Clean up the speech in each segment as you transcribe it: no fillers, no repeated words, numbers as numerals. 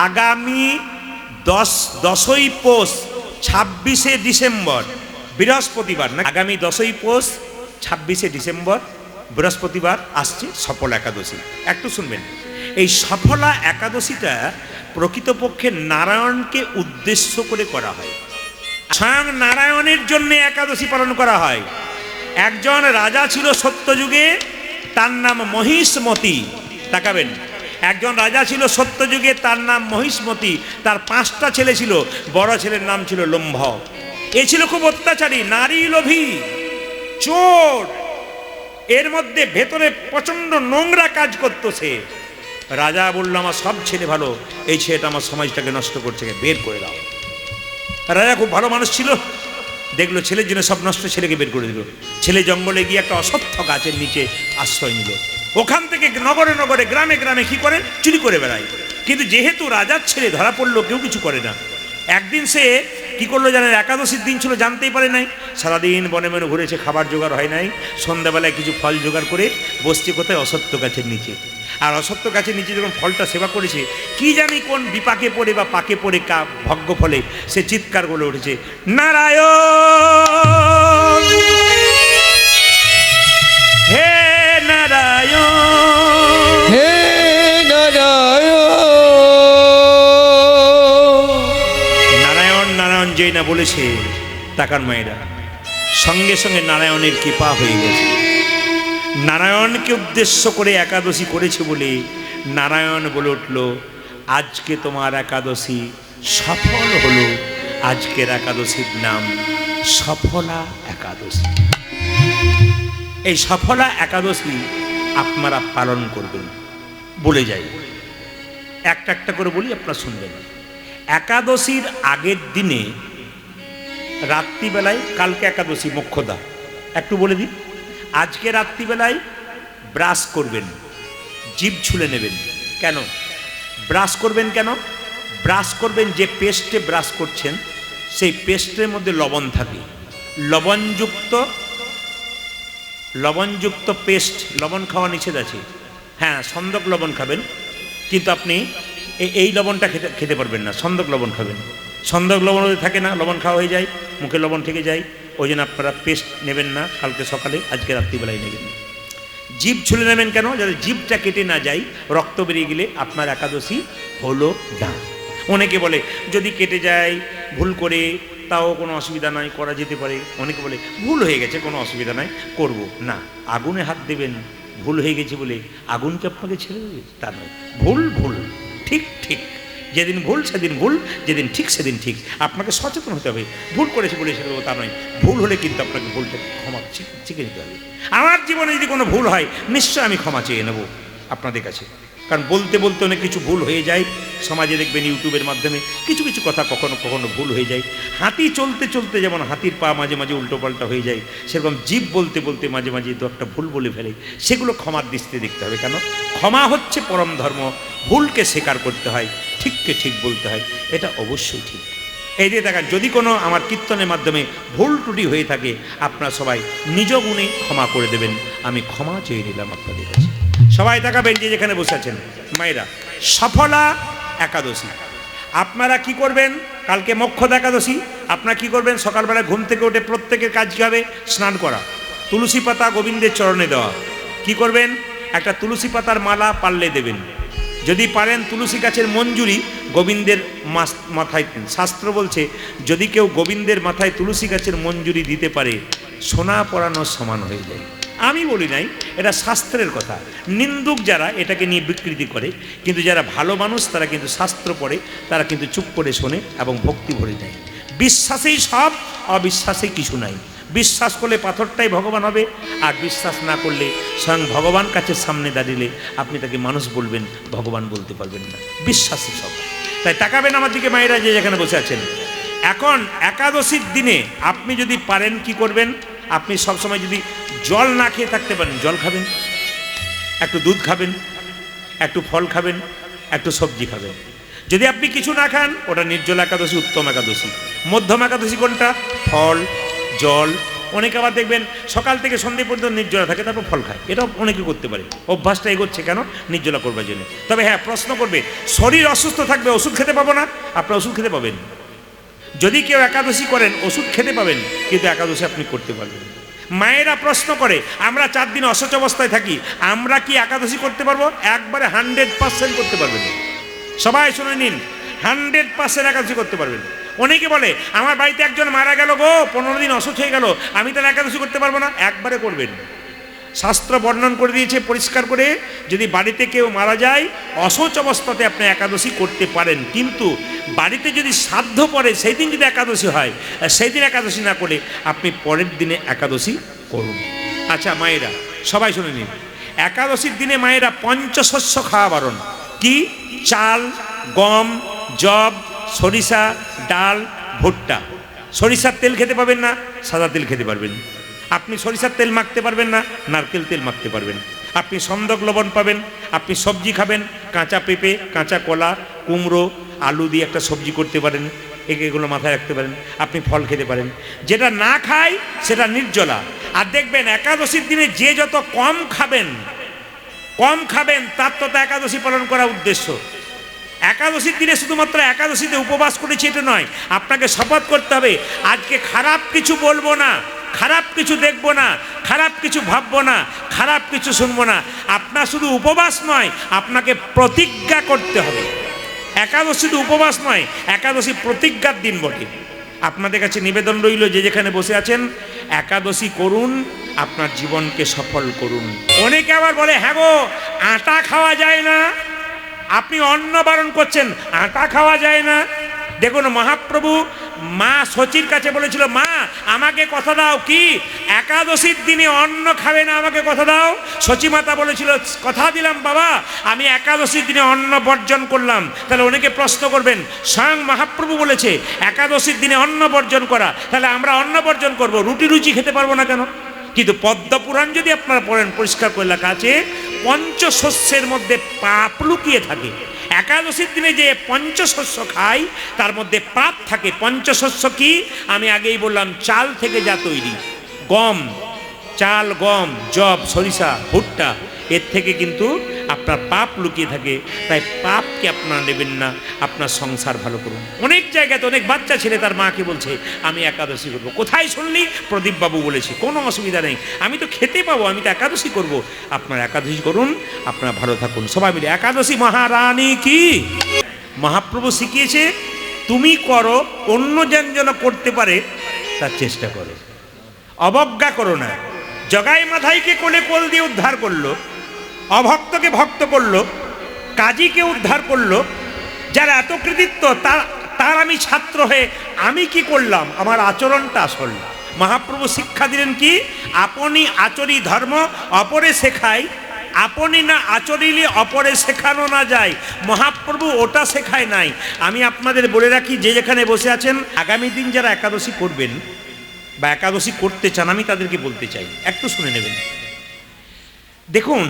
আগামী 10ই পৌষ 26শে ডিসেম্বর বৃহস্পতিবার না, আগামী 10ই পৌষ 26শে ডিসেম্বর বৃহস্পতিবার আসছে সফল একাদশী। একটু শুনবেন, এই সফলা একাদশীটা প্রকৃতপক্ষে নারায়ণকে উদ্দেশ্য করে করা হয়। স্বয়ং নারায়ণের জন্য একাদশী পালন করা হয়। একজন রাজা ছিল সত্যযুগে, তার নাম মহিষমতি। তাকাবেন, একজন রাজা ছিল সত্যযুগে, তার নাম মহিষমতি। তার 5টা ছেলে ছিল। বড় ছেলের নাম ছিল লম্ভ। এ ছিল খুব অত্যাচারী, নারী লোভী, চোর। এর মধ্যে ভেতরে প্রচন্ড নোংরা কাজ করত সে। রাজা বলল, আমার সব ছেলে ভালো, এই ছেলেটা আমার সমাজটাকে নষ্ট করছে, বের করে দাও। রাজা খুব ভালো মানুষ ছিল, দেখলো ছেলের জন্য সব নষ্ট, ছেলেকে বের করে দিল। ছেলে জঙ্গলে গিয়ে একটা অশ্বত্থ গাছের নিচে আশ্রয় নিল। ওখান থেকে নগরে নগরে গ্রামে গ্রামে কি করেন, চুরি করে বেড়ায়। কিন্তু যেহেতু রাজার ছেলে ধরা পড়লো, কেউ কিছু করে না। একদিন সে কি করলো জানেন, একাদশীর দিন ছিল, জানতেই পারে নাই। সারাদিন বনে বনে ঘুরেছে, খাবার জোগাড় হয় নাই। সন্ধ্যাবেলায় কিছু ফল জোগাড় করে বসছে কোথায়, অশ্বত্থ গাছের নিচে। আর অশ্বত্থ গাছের নিচে যখন ফলটা সেবা করেছে, কি জানি কোন বিপাকে পড়ে বা পাকে পড়ে ভাগ্য ফলে সে চিৎকার করে উঠেছে, নারায়ণ, হে নারায়ণ, হে নারায়ণ। নারায়ণ নারায়ণ যেই না বলেছে, তাকান মায়েরা, সঙ্গে সঙ্গে নারায়ণের কৃপা হয়ে গেছে। নারায়ণকে উদ্দেশ্য করে একাদশী করেছে বলে নারায়ণ বলে উঠল, আজকে তোমার একাদশী সফল হলো। আজকের একাদশীর নাম সফলা একাদশী। এই সফলা একাদশী আপনারা পালন করবেন। বলে যাই, একটা একটা করে বলি, আপনারা শুনবেন। একাদশীর আগের দিনে রাত্রিবেলায়, কালকে একাদশী মোক্ষদা, একটু বলে দিই, আজকে রাত্রিবেলায় ব্রাশ করবেন, জিভ ছুলে নেবেন। কেন ব্রাশ করবেন? কেন ব্রাশ করবেন? যে পেস্টে ব্রাশ করছেন সেই পেস্টের মধ্যে লবণ থাকে। লবণযুক্ত পেস্ট, লবণ খাওয়া নিষেধ আছে। হ্যাঁ, সন্দক লবণ খাবেন, কিন্তু আপনি এই লবণটা খেতে পারবেন না। সন্দক লবণ খাবেন। সন্দক লবণ থাকে না, লবণ খাওয়া হয়ে যায়, মুখে লবণ থেকে যায়। ওই জন্য আপনারা পেস্ট নেবেন না কালকে সকালে, আজকে রাত্রিবেলায় নেবেন। জিভ ছুলে নেবেন। কেন? যাতে জিভটা কেটে না যায়, রক্ত বেরিয়ে গেলে আপনার একাদশী হলো না। অনেকে বলে যদি কেটে যায় ভুল করে, তাও কোনো অসুবিধা নাই, করা যেতে পারে। অনেকে বলে ভুল হয়ে গেছে, কোনো অসুবিধা নাই, করব না। আগুনে হাত দেবেন, ভুল হয়ে গেছে বলে আগুনকে আপনাকে ছেড়ে দেবে তা নয়। ভুল ভুল, ঠিক ঠিক। যেদিন ভুল সেদিন ভুল, যেদিন ঠিক সেদিন ঠিক। আপনাকে সচেতন হতে হবে। ভুল করেছে বলে ছেড়ে দেবো তা নয়। ভুল হলে কিন্তু আপনাকে ভুলটা ক্ষমা শিখে নিতে হবে। আমার জীবনে যদি কোনো ভুল হয়, নিশ্চয় আমি ক্ষমা চেয়ে নেব আপনাদের কাছে। কারণ বলতে বলতে অনেক কিছু ভুল হয়ে যায়। সমাজে দেখবেন ইউটিউবের মাধ্যমে কিছু কিছু কথা কখনো কখনো ভুল হয়ে যায়। হাতি চলতে চলতে যেমন হাতির পা মাঝে মাঝে উল্টো পাল্টা হয়ে যায়, সেরকম জীব বলতে বলতে মাঝে মাঝে দু একটা ভুল বলে ফেলে। সেগুলো ক্ষমার দৃষ্টিতে দেখতে হবে। কেন? ক্ষমা হচ্ছে পরম ধর্ম। ভুলকে স্বীকার করতে হয়, ঠিককে ঠিক বলতে হয়, এটা অবশ্যই ঠিক। এই দিয়ে দেখেন, যদি কোনো আমার কীর্তনের মাধ্যমে ভুল ত্রুটি হয়ে থাকে, আপনারা সবাই নিজ গুণে ক্ষমা করে দেবেন। আমি ক্ষমা চেয়ে নিলাম আপনাদের কাছে। সবাই তাকাবেন যে যেখানে বসে আছেন। মায়েরা, সফলা একাদশী আপনারা কি করবেন? কালকে মোক্ষদা একাদশী। আপনারা কি করবেন? সকালবেলা ঘুম থেকে উঠে প্রত্যেকের কাজ কী হবে? স্নান করা, তুলসী পাতা গোবিন্দের চরণে দেওয়া। কি করবেন? একটা তুলসী পাতার মালা পারলে দেবেন। যদি পারেন তুলসী গাছের মঞ্জুরি গোবিন্দের মাথায়। শাস্ত্র বলছে যদি কেউ গোবিন্দের মাথায় তুলসী গাছের মঞ্জুরি দিতে পারে, সোনা পরানোর সমান হয়ে যায়। আমি বলি নাই, এটা শাস্ত্রের কথা। নিন্দুক যারা এটাকে নিয়ে বিকৃতি করে, কিন্তু যারা ভালো মানুষ তারা কিন্তু শাস্ত্র পড়ে, তারা কিন্তু চুপ করে শোনে এবং ভক্তি ভরে যায়। বিশ্বাসেই সব, অবিশ্বাসে কিছু নাই। বিশ্বাস করলে পাথরটাই ভগবান হবে, আর বিশ্বাস না করলে স্বয়ং ভগবান কাছের সামনে দাঁড়িয়ে আপনি তাকে মানুষ বলবেন, ভগবান বলতে পারবেন না। বিশ্বাসই সব। তাই তাকাবেন আমার দিকে মায়েরা যে যেখানে বসে আছেন। এখন একাদশীর দিনে আপনি যদি পারেন কি করবেন? আপনি সবসময় যদি জল না খেয়ে থাকতে পারেন, জল খাবেন, একটু দুধ খাবেন, একটু ফল খাবেন, একটু সবজি খাবেন। যদি আপনি কিছু না খান, ওটা নির্জল একাদশী, উত্তম একাদশী। মধ্যম একাদশী কোনটা? ফল, জল, অনেকে আবার দেখবেন সকাল থেকে সন্ধে পর্যন্ত নির্জলা থাকে, তারপর ফল খায়। এটাও অনেকে করতে পারে, অভ্যাসটা এগোচ্ছে কেন? নির্জলা করবার জন্য। তবে হ্যাঁ, প্রশ্ন করবে শরীর অসুস্থ থাকবে, ওষুধ খেতে পাবো না? আপনার ওষুধ খেতে পাবেন। যদি কেউ একাদশী করেন ওষুধ খেতে পাবেন, কিন্তু একাদশী আপনি করতে পারবেন। মায়েরা প্রশ্ন করে আমরা 4 দিন অসুস্থ অবস্থায় থাকি, আমরা কি একাদশী করতে পারবো? একবারে 100% করতে পারবেন। সবাই শুনে নিন, 100% একাদশী করতে পারবেন। অনেকে বলে আমার বাড়িতে একজন মারা গেল গো, 15 দিন অসুস্থ হয়ে গেল, আমি তাহলে একাদশী করতে পারবো না? একবারে করবেন। শাস্ত্র বর্ণন করে দিয়েছে পরিষ্কার করে, যদি বাড়িতে কেউ মারা যায় অসুচ অবস্থাতে আপনি একাদশী করতে পারেন, কিন্তু বাড়িতে যদি শ্রাদ্ধ পড়ে সেই দিন যদি একাদশী হয়, সেই দিন একাদশী না করে আপনি পরের দিনে একাদশী করুন। আচ্ছা মায়েরা সবাই শুনে নিন, একাদশীর দিনে মায়েরা পঞ্চশস্য খাওয়া বারণ। কি? চাল, গম, যব, সরিষা, ডাল, ভুট্টা। সরিষার তেল খেতে পাবেন না, সাদা তেল খেতে পারবেন। আপনি সরিষার তেল মাখতে পারবেন না, নারকেল তেল মাখতে পারবেন। আপনি সন্দক লবণ পাবেন। আপনি সবজি খাবেন, কাঁচা পেঁপে, কাঁচা কলা, কুমড়ো, আলু দিয়ে একটা সবজি করতে পারেন, এগুলো মাথায় রাখতে পারেন। আপনি ফল খেতে পারেন। যেটা না খায় সেটা নির্জলা। আর দেখবেন একাদশীর দিনে যে যত কম খাবেন তার তত একাদশী পালন করা উদ্দেশ্য। একাদশীর দিনে শুধুমাত্র একাদশীতে উপবাস করেছি এটা নয়, আপনাকে শপথ করতে হবে আজকে খারাপ কিছু বলবো না, খারাপ কিছু দেখবো না, খারাপ কিছু ভাববো না, খারাপ কিছু শুনবো না। আপনার শুধু উপবাস নয়, আপনাকে প্রতিজ্ঞা করতে হবে। একাদশী শুধু উপবাস নয়, একাদশী প্রতিজ্ঞার দিন বটে। আপনাদের কাছে নিবেদন রইল, যে যেখানে বসে আছেন একাদশী করুন, আপনার জীবনকে সফল করুন। অনেকে আবার বলে হ্যাঁ গো আটা খাওয়া যায় না, আপনি অন্ন বারণ করছেন, আটা খাওয়া যায় না। দেখুন মহাপ্রভু মা সচির কাছে বলেছিল, মা আমাকে কথা দাও, কি একাদশীর দিনে অন্ন খাবে না, আমাকে কথা দাও। সচী মাতা বলেছিল, কথা দিলাম বাবা, আমি একাদশীর দিনে অন্ন বর্জন করলাম। তাহলে অনেকে প্রশ্ন করবেন, স্বয়ং মহাপ্রভু বলেছে একাদশীর দিনে অন্ন বর্জন করা, তাহলে আমরা অন্ন বর্জন করব, রুটি রুচি খেতে পারবো না কেন? কিন্তু পদ্মপুরাণ যদি আপনারা পড়েন পরিষ্কার করে লেখা আছে পঞ্চশস্যের মধ্যে পাপ লুকিয়ে থাকে। একাদশীর দিনে যে পঞ্চশস্য খায় তার মধ্যে পাপ থাকে। পঞ্চশস্য কি? আমি আগেই বললাম, চাল থেকে যা তৈরি, গম, চাল, গম, যব, সরিষা, ভুট্টা, এর থেকে কিন্তু আপনার পাপ লুকিয়ে থাকে। তাই পাপকে আপনারা নেবেন না, আপনার সংসার ভালো করুন। অনেক জায়গাতে অনেক বাচ্চা ছেলে তার মাকে বলছে আমি একাদশী করবো। কোথায় শুনলি? প্রদীপবাবু বলেছে, কোনো অসুবিধা নেই, আমি তো খেতে পাবো, আমি তো একাদশী করব। আপনার একাদশী করুন, আপনারা ভালো থাকুন। সবাই মিলে একাদশী মহারানী কি মহাপ্রভু শিখিয়েছে, তুমি করো, অন্য যেন করতে পারে তার চেষ্টা করো, অবজ্ঞা করো না। জগাই মাথাইকে কোলে কোল দিয়ে উদ্ধার করলো, অভক্তকে ভক্ত করলো, কাজীকে উদ্ধার করলো। যার এত কৃতিত্ব তার আমি ছাত্র হয়ে আমি কি করলাম? আমার আচরণটা আসল। মহাপ্রভু শিক্ষা দিলেন কি? আপনি আচরি ধর্ম অপরে শেখায়, আপনি না আচরিলে অপরে শেখানো না যায়। মহাপ্রভু ওটা শেখায় নাই। আমি আপনাদের বলে রাখি, যে যেখানে বসে আছেন আগামী দিন যারা একাদশী করবেন বা একাদশী করতে চান, আমি তাদেরকে বলতে চাই, একটু শুনে নেবেন। দেখুন,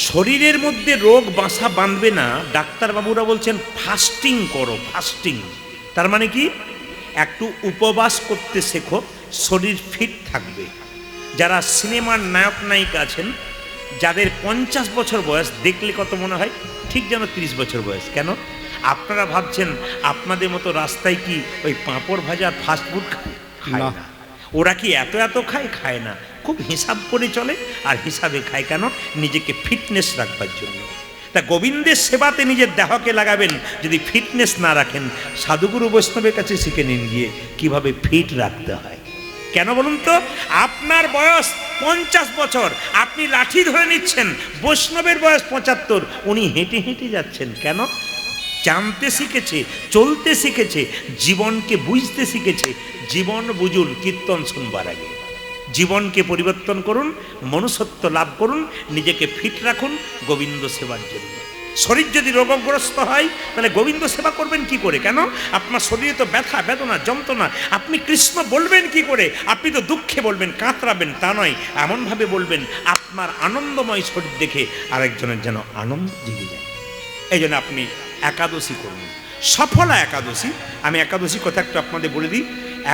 শরীরের মধ্যে রোগ বাসা বাঁধবে না। ডাক্তারবাবুরা বলছেন ফাস্টিং করো, ফাস্টিং। তার মানে কি? একটু উপবাস করতে শেখো, শরীর ফিট থাকবে। যারা সিনেমার নায়ক নায়িকা আছেন, যাদের 50 বছর বয়স, দেখলে কত মনে হয় ঠিক যেন 30 বছর বয়স। কেন? আপনারা ভাবছেন আপনাদের মতো রাস্তায় কি ওই পাঁপড় ভাজা ফাস্টফুড খায় না? ওরা কি এত এত খায় না, খুব হিসাব করে চলে। আর হিসাবে খায় কেন? নিজেকে ফিটনেস রাখবার জন্য। তা গোবিন্দের সেবাতে নিজের দেহকে লাগাবেন। যদি ফিটনেস না রাখেন, সাধুগুরু বৈষ্ণবের কাছে শিখে নিন গিয়ে কিভাবে ফিট রাখতে হয়। কেন বলুন তো? আপনার বয়স 50 বছর, আপনি লাঠি ধরে নিচ্ছেন। বৈষ্ণবের বয়স 75, উনি হেঁটে হেঁটে যাচ্ছেন। কেন? জানতে শিখেছে, চলতে শিখেছে, জীবনকে বুঝতে শিখেছে। জীবন বুঝুন কীর্তন শুনবার আগে। জীবনকে পরিবর্তন করুন, মনুষ্যত্ব লাভ করুন, নিজেকে ফিট রাখুন গোবিন্দ সেবার জন্য। শরীর যদি রোগগ্রস্ত হয় তাহলে গোবিন্দ সেবা করবেন কি করে? কেন? আপনার শরীরে তো ব্যথা, বেদনা, যন্ত্রণা, আপনি কৃষ্ণ বলবেন কি করে? আপনি তো দুঃখে বলবেন, কাতরাবেন, তা নয়, এমনভাবে বলবেন আপনার আনন্দময় শরীর দেখে আরেকজনের যেন আনন্দ জেগে যায়। এই জন্য আপনি একাদশী করুন। সফলা একাদশী, আমি একাদশী কথা একটু আপনাদের বলে দিই।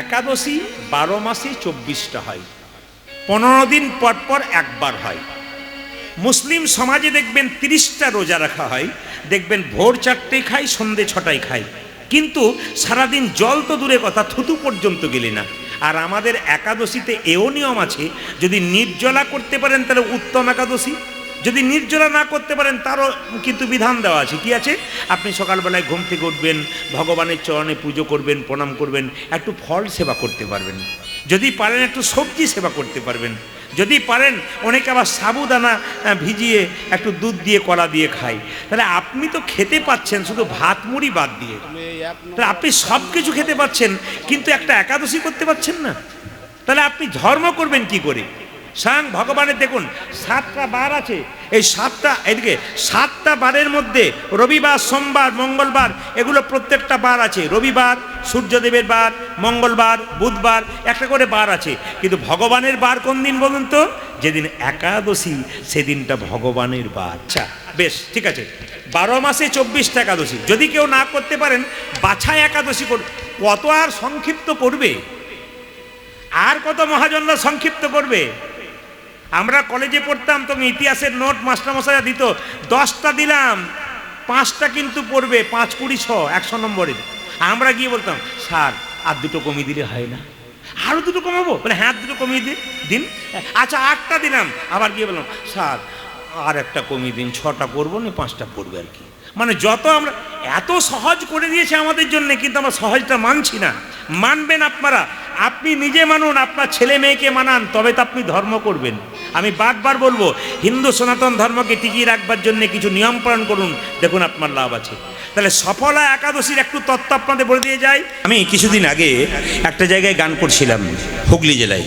একাদশী 12 মাসে 24টা হয়, 15 দিন পর পর একবার হয়। মুসলিম সমাজে দেখবেন 30টা রোজা রাখা হয়, দেখবেন ভোর 4টায় খাই, সন্ধে 6টায় খাই, কিন্তু সারাদিন জল তো দূরে কথা, থুতু পর্যন্ত গেলে না। আর আমাদের একাদশীতে এও নিয়ম আছে, যদি নির্জলা করতে পারেন তাহলে উত্তম একাদশী, যদি নির্জলা না করতে পারেন তারও কিন্তু বিধান দেওয়া আছে। কি আছে? আপনি সকালবেলায় ঘুম থেকে উঠবেন, ভগবানের চরণে পুজো করবেন, প্রণাম করবেন, একটু ফল সেবা করতে পারবেন, যদি পারেন একটু সবজি সেবা করতে পারবেন, যদি পারেন অনেকে আবার সাবুদানা ভিজিয়ে একটু দুধ দিয়ে কলা দিয়ে খায়। তাহলে আপনি তো খেতে পাচ্ছেন শুধু ভাত মুড়ি বাদ দিয়ে, তাহলে আপনি সব কিছু খেতে পাচ্ছেন কিন্তু একটা একাদশী করতে পাচ্ছেন না। তাহলে আপনি ধর্ম করবেন কি করে? স্বয়ং ভগবানের দেখুন 7টা বার আছে, এই 7টা বারের মধ্যে রবিবার, সোমবার, মঙ্গলবার, এগুলো প্রত্যেকটা বার আছে। রবিবার সূর্যদেবের বার, মঙ্গলবার, বুধবার, একটা করে বার আছে। কিন্তু ভগবানের বার কোন দিন বলুন তো? যেদিন একাদশী সেদিনটা ভগবানের বার। আচ্ছা বেশ, ঠিক আছে, 12 মাসে 24টা একাদশী। যদি কেউ না করতে পারেন বাছাই একাদশী করুন। কত আর সংক্ষিপ্ত করবে? আর কত মহাজনরা সংক্ষিপ্ত করবে? আমরা কলেজে পড়তাম, তখন ইতিহাসের নোট মাস্টারমশাইরা দিত, 10টা দিলাম 5টা কিন্তু পড়বে, 5 20 100 100 নম্বরের। আমরা গিয়ে বলতাম, স্যার আর 2টো কমিয়ে দিলে হয় না? আরও 2টো কমাবো? বলে হ্যাঁ 2টো কমিয়ে দিন। আচ্ছা 8টা দিলাম, আবার গিয়ে বললাম, স্যার আর একটা কমিয়ে দিন, 6টা করবো না 5টা পড়বে আর কি। মানে যত আমরা এত সহজ করে দিয়েছে আমাদের জন্য, কিন্তু আমরা সহজটা মানছি না। মানবেন আপনারা, আপনি নিজে মানুন, আপনার ছেলে মেয়েকে মানান, তবে তো আপনি ধর্ম করবেন। আমি বারবার বলবো, হিন্দু সনাতন ধর্মকে টিকিয়ে রাখবার জন্য কিছু নিয়ম পালন করুন, দেখুন আপনার লাভ আছে। তাহলে সফলা একাদশীর একটু তত্ত্ব আপনাদের বলে দিয়ে যাই। আমি কিছুদিন আগে একটা জায়গায় গান করছিলাম, হুগলি জেলায়।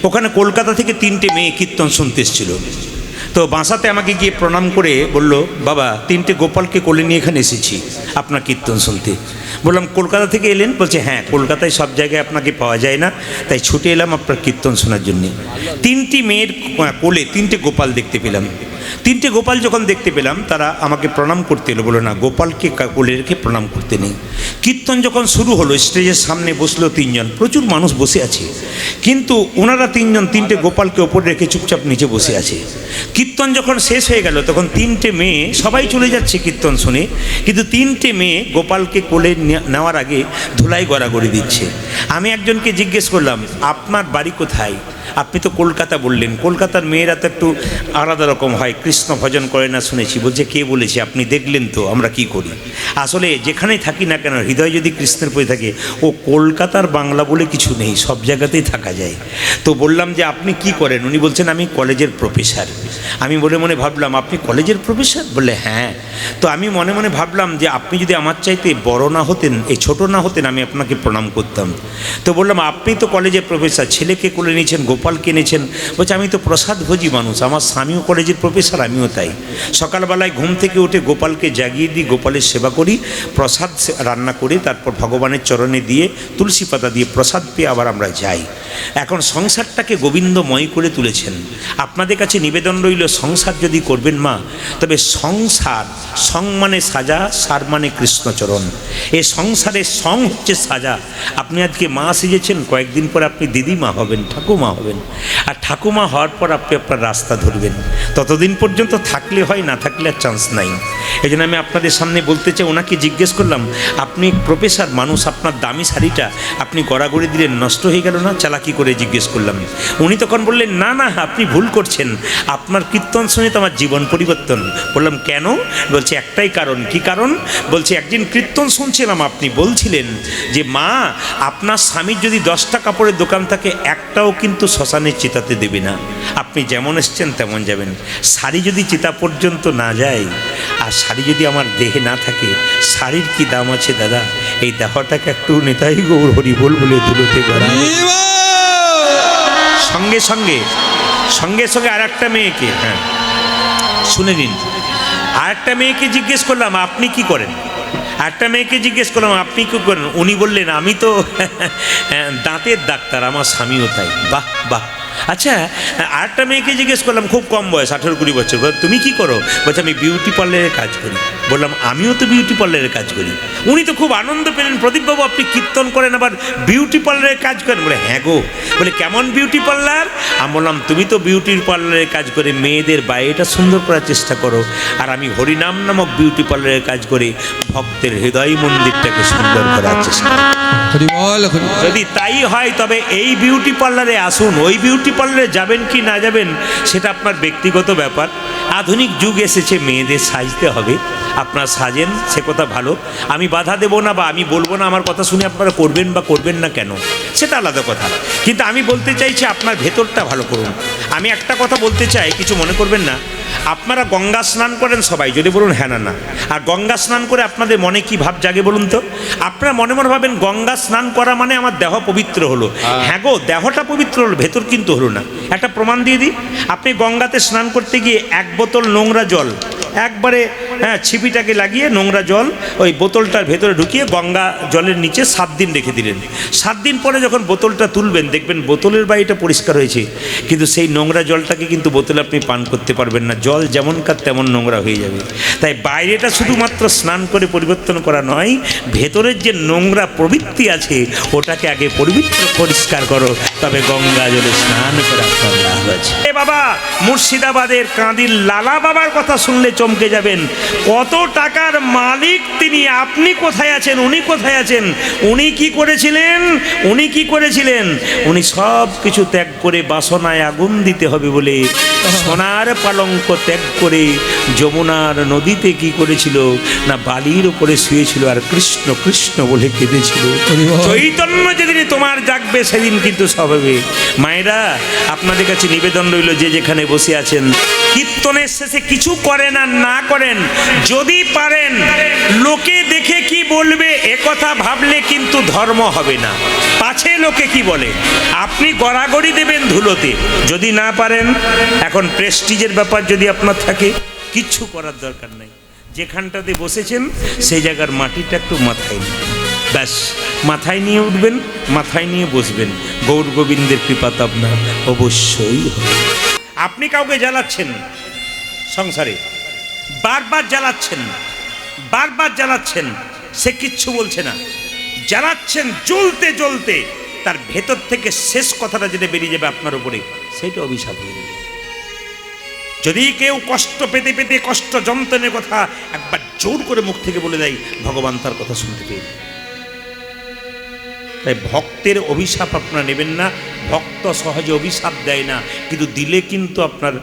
ওখানে কলকাতা থেকে 3টে মেয়ে কীর্তন শুনতে এসেছিল। তো বাসাতে আমাকে গিয়ে প্রণাম করে বলল, বাবা 3টে গোপালকে কোলে নিয়ে এখানে এসেছি আপনার কীর্তন শুনতে। বললাম কলকাতা থেকে এলেন? বলছে হ্যাঁ, কলকাতায় সব জায়গায় আপনাকে পাওয়া যায় না, তাই ছুটে এলাম আপনার কীর্তন শোনার জন্যে। 3টি মেয়ের কোলে 3টে গোপাল দেখতে পেলাম। 3টে গোপাল যখন দেখতে পেলাম, তারা আমাকে প্রণাম করতে এলো। বলো না, গোপালকে কোলে রেখে প্রণাম করতে নেই। কীর্তন যখন শুরু হলো, স্টেজের সামনে বসলো 3জন, প্রচুর মানুষ বসে আছে, কিন্তু ওনারা 3জন 3টে গোপালকে ওপরে রেখে চুপচাপ নিচে বসে আছে। কীর্তন যখন শেষ হয়ে গেল, তখন 3টে মেয়ে, সবাই চলে যাচ্ছে কীর্তন শুনে, কিন্তু 3টে মেয়ে গোপালকে কোলে নেওয়ার আগে ধুলাই গড়াগড়ি দিচ্ছে। আমি একজনকে জিজ্ঞেস করলাম, আপনার বাড়ি কোথায়? আপনি তো কলকাতা বললেন, কলকাতার মেয়েরা তো একটু আলাদা রকম হয়, কৃষ্ণ ভজন করে না শুনেছি। বলছে কে বলেছে? আপনি দেখলেন তো আমরা কি করি। আসলে যেখানেই থাকি না কেন, হৃদয় যদি কৃষ্ণের প্রতি থাকে, ও কলকাতার বাংলা বলে কিছু নেই, সব জায়গাতেই থাকা যায়। তো বললাম যে আপনি কি করেন? উনি বলছেন আমি কলেজের প্রফেসর। আমি মনে মনে ভাবলাম, আপনি কলেজের প্রফেসর? বললে হ্যাঁ। তো আমি মনে মনে ভাবলাম যে আপনি যদি আমার চাইতে বড় না হতেন, এই ছোট না হতেন, আমি আপনাকে প্রণাম করতাম। তো বললাম আপনি তো কলেজের প্রফেসর, ছেলেকে কোলে নিয়েছেন, গোপাল কিনেছেন। বলছে আমি তো প্রসাদভোজী মানুষ, আমার স্বামীও কলেজের প্রফেসর, আমিও তাই। সকালবেলায় ঘুম থেকে উঠে গোপালকে জাগিয়ে দিই, গোপালের সেবা করি, প্রসাদ রান্না করে তারপর ভগবানের চরণে দিয়ে তুলসী পাতা দিয়ে প্রসাদ পেয়ে আবার আমরা যাই। এখন সংসারটাকে গোবিন্দময় করে তুলেছেন। আপনাদের কাছে নিবেদন রইল, সংসার যদি করবেন মা, তবে সংসার, সং মানে সাজা, সার মানে কৃষ্ণচরণ। এই সংসারের সং হচ্ছে সাজা। আপনি আজকে মা সেজেছেন, কয়েকদিন পর আপনি দিদিমা হবেন, ঠাকুমা হবেন, আর ঠাকুমা হওয়ার পর আপনি আপনার রাস্তা ধরবেন। ততদিন পর্যন্ত থাকলে হয়, না থাকলে আর চান্স নাই। এই জন্য আমি আপনাদের সামনে বলতে চাই, ওনাকে জিজ্ঞেস করলাম, আপনি প্রফেসর মানুষ, আপনার দামি শাড়িটা আপনি গড়াগড়ি দিলেন, নষ্ট হয়ে গেল না? চালাকি করে জিজ্ঞেস করলাম। উনি তখন বললেন, না না আপনি ভুল করছেন, আপনার কীর্তন শুনে তো আমার জীবন পরিবর্তন। বললাম কেন? বলছে একটাই কারণ। কি কারণ? বলছে একদিন কীর্তন শুনছিলাম, আপনি বলছিলেন যে মা, আপনার স্বামীর যদি 10টা কাপড়ের দোকান থাকে, একটাও কিন্তু শ্মশানের চিতাতে দেবে না। আপনি যেমন এসছেন তেমন যাবেন। শাড়ি যদি চিতা পর্যন্ত না যায়, আর শাড়ি যদি আমার দেহে না থাকে, শাড়ির কি দাম আছে দাদা? এই দেহটাকে একটু নেতাই গৌর হরি বল বলে তুলতে গড়া। সঙ্গে সঙ্গে সঙ্গে সঙ্গে আর একটা মেয়েকে, হ্যাঁ শুনে নিন, আর একটা মেয়েকে জিজ্ঞেস করলাম আপনি কি করেন? একটা মেয়েকে জিজ্ঞেস করলাম আপনি কি করেন? উনি বললেন আমি তো দাঁতের ডাক্তার, আমার স্বামীও তাই। বাহ বাহ, আচ্ছা, আরেকটা মেয়েকে জিজ্ঞেস করলাম, খুব কম বয়স, 18-20 বছর, তুমি কি করো? বলছে আমি বিউটি পার্লারের কাজ করি। বললাম আমিও তো বিউটি পার্লারের কাজ করি। উনি তো খুব আনন্দ পেলেন, প্রদীপবাবু আপনি কীর্তন করেন আবার বিউটি পার্লারের কাজ করেন? বলে হ্যাঁ গো। বলে কেমন বিউটি পার্লার? আমি বললাম তুমি তো বিউটি পার্লারের কাজ করে মেয়েদের বাইরেটা সুন্দর করার চেষ্টা করো, আর আমি হরিনাম নামক বিউটি পার্লারের কাজ করে ভক্তের হৃদয় মন্দিরটাকে সুন্দর করার চেষ্টা করি। হরি বল, হরি বল। যদি তাই হয় তবে এই বিউটি পার্লারে আসুন। ওই বিউটি পার্লারে যাবেন কি না যাবেন সেটা আপনার ব্যক্তিগত ব্যাপার। আধুনিক যুগ এসেছে, মেয়েদের সাজতে হবে, আপনারা সাজেন, সে কথা ভালো। আমি বাধা দেবো না বা আমি বলবো না আমার কথা শুনে আপনারা করবেন বা করবেন না কেন, সেটা আলাদা কথা। কিন্তু আমি বলতে চাইছি আপনার ভেতরটা ভালো করুন। আমি একটা কথা বলতে চাই, কিছু মনে করবেন না। আপনারা গঙ্গা স্নান করেন সবাই, যদি বলুন হ্যাঁ না না। আর গঙ্গা স্নান করে আপনাদের মনে কি ভাব জাগে বলুন তো? আপনারা মনে মনে ভাবেন গঙ্গা স্নান করা মানে আমার দেহ পবিত্র হলো। হ্যাঁ গো, দেহটা পবিত্র হলো, ভেতর কিন্তু হলো না। একটা প্রমাণ দিয়ে দিই। আপনি গঙ্গাতে স্নান করতে গিয়ে 1 বোতল নোংরা জল একবারে ছিপিটাকে লাগিয়ে নোংরা জল ওই বোতলটার ভেতরে ঢুকিয়ে গঙ্গা জলের নিচে 7 দিন রেখে দিলেন। 7 দিন পরে যখন বোতলটা তুলবেন দেখবেন বোতলের বাইরেটা পরিষ্কার হয়েছে, কিন্তু সেই নোংরা জলটাকে কিন্তু বোতলে আপনি পান করতে পারবেন না। জল যেমনকার তেমন নোংরা হয়ে যাবে। তাই বাইরেটা শুধুমাত্র স্নান করে পরিবর্তন করা নয়, ভেতরের যে নোংরা প্রবৃত্তি আছে ওটাকে আগে পরিষ্কার করো, তবে গঙ্গা জলে স্নান করে আপনার লাভ আছে। এ বাবা, মুর্শিদাবাদের কাঁদির লালা বাবার কথা শুনলে চমকে যাবেন। কত টাকার মালিক তিনি, আপনি কোথায় আছেন, উনি কোথায় আছেন? উনি কি করেছিলেন? উনি সব কিছু ত্যাগ করে বাসনায় আগুন দিতে হবে বলে সোনার পালঙ্ক ত্যাগ করে যমুনার নদীতে কি করেছিল না, বালির উপরে শুয়েছিল আর কৃষ্ণ কৃষ্ণ বলে কেঁদেছিল। চৈতন্য যেদিন তোমার জাগবে সেদিন কিন্তু সব হবে। মায়েরা, আপনাদের কাছে নিবেদন রইল, যে যেখানে বসে আছেন কীর্তনের শেষে কিছু করেন আর না করেন, যদি পারেন লোকে দেখে কি বলবে এ কথা ভাবলে কিন্তু ধর্ম হবে না। পাছে লোকে কি বলে, আপনি গড়াগড়ি দেবেন ধুলোতে। যদি না পারেন, এখন প্রেস্টিজের ব্যাপার যদি আপনার থাকে, কিচ্ছু করার দরকার নেই। যেখানটাতে বসেছেন সেই জায়গার মাটিটা একটু মাথায় নিন, ব্যাস মাথায় নিয়ে উঠবেন, মাথায় নিয়ে বসবেন। গৌর গোবিন্দের কৃপা তো আপনার অবশ্যই হবে। আপনি কাউকে জ্বালাচ্ছেন সংসারে, বারবার জ্বালাচ্ছেন, সে কিচ্ছু বলছে না। জ্বালাচ্ছেন জ্বলতে জ্বলতে, তার ভেতর থেকে শেষ কথাটা যেটা বেরিয়ে যাবে আপনার উপরে, সেটা অভিশাপ হয়ে যাবে। যদি কেউ কষ্ট পেতে পেতে কষ্ট যন্ত্রণের কথা একবার জোর করে মুখ থেকে বলে দেয়, ভগবান তার কথা শুনতে পেয়ে। তাই ভক্তের অভিশাপ আপনারা নেবেন না। ভক্ত সহজে অভিশাপ দেয় না, কিন্তু দিলে কিন্তু আপনার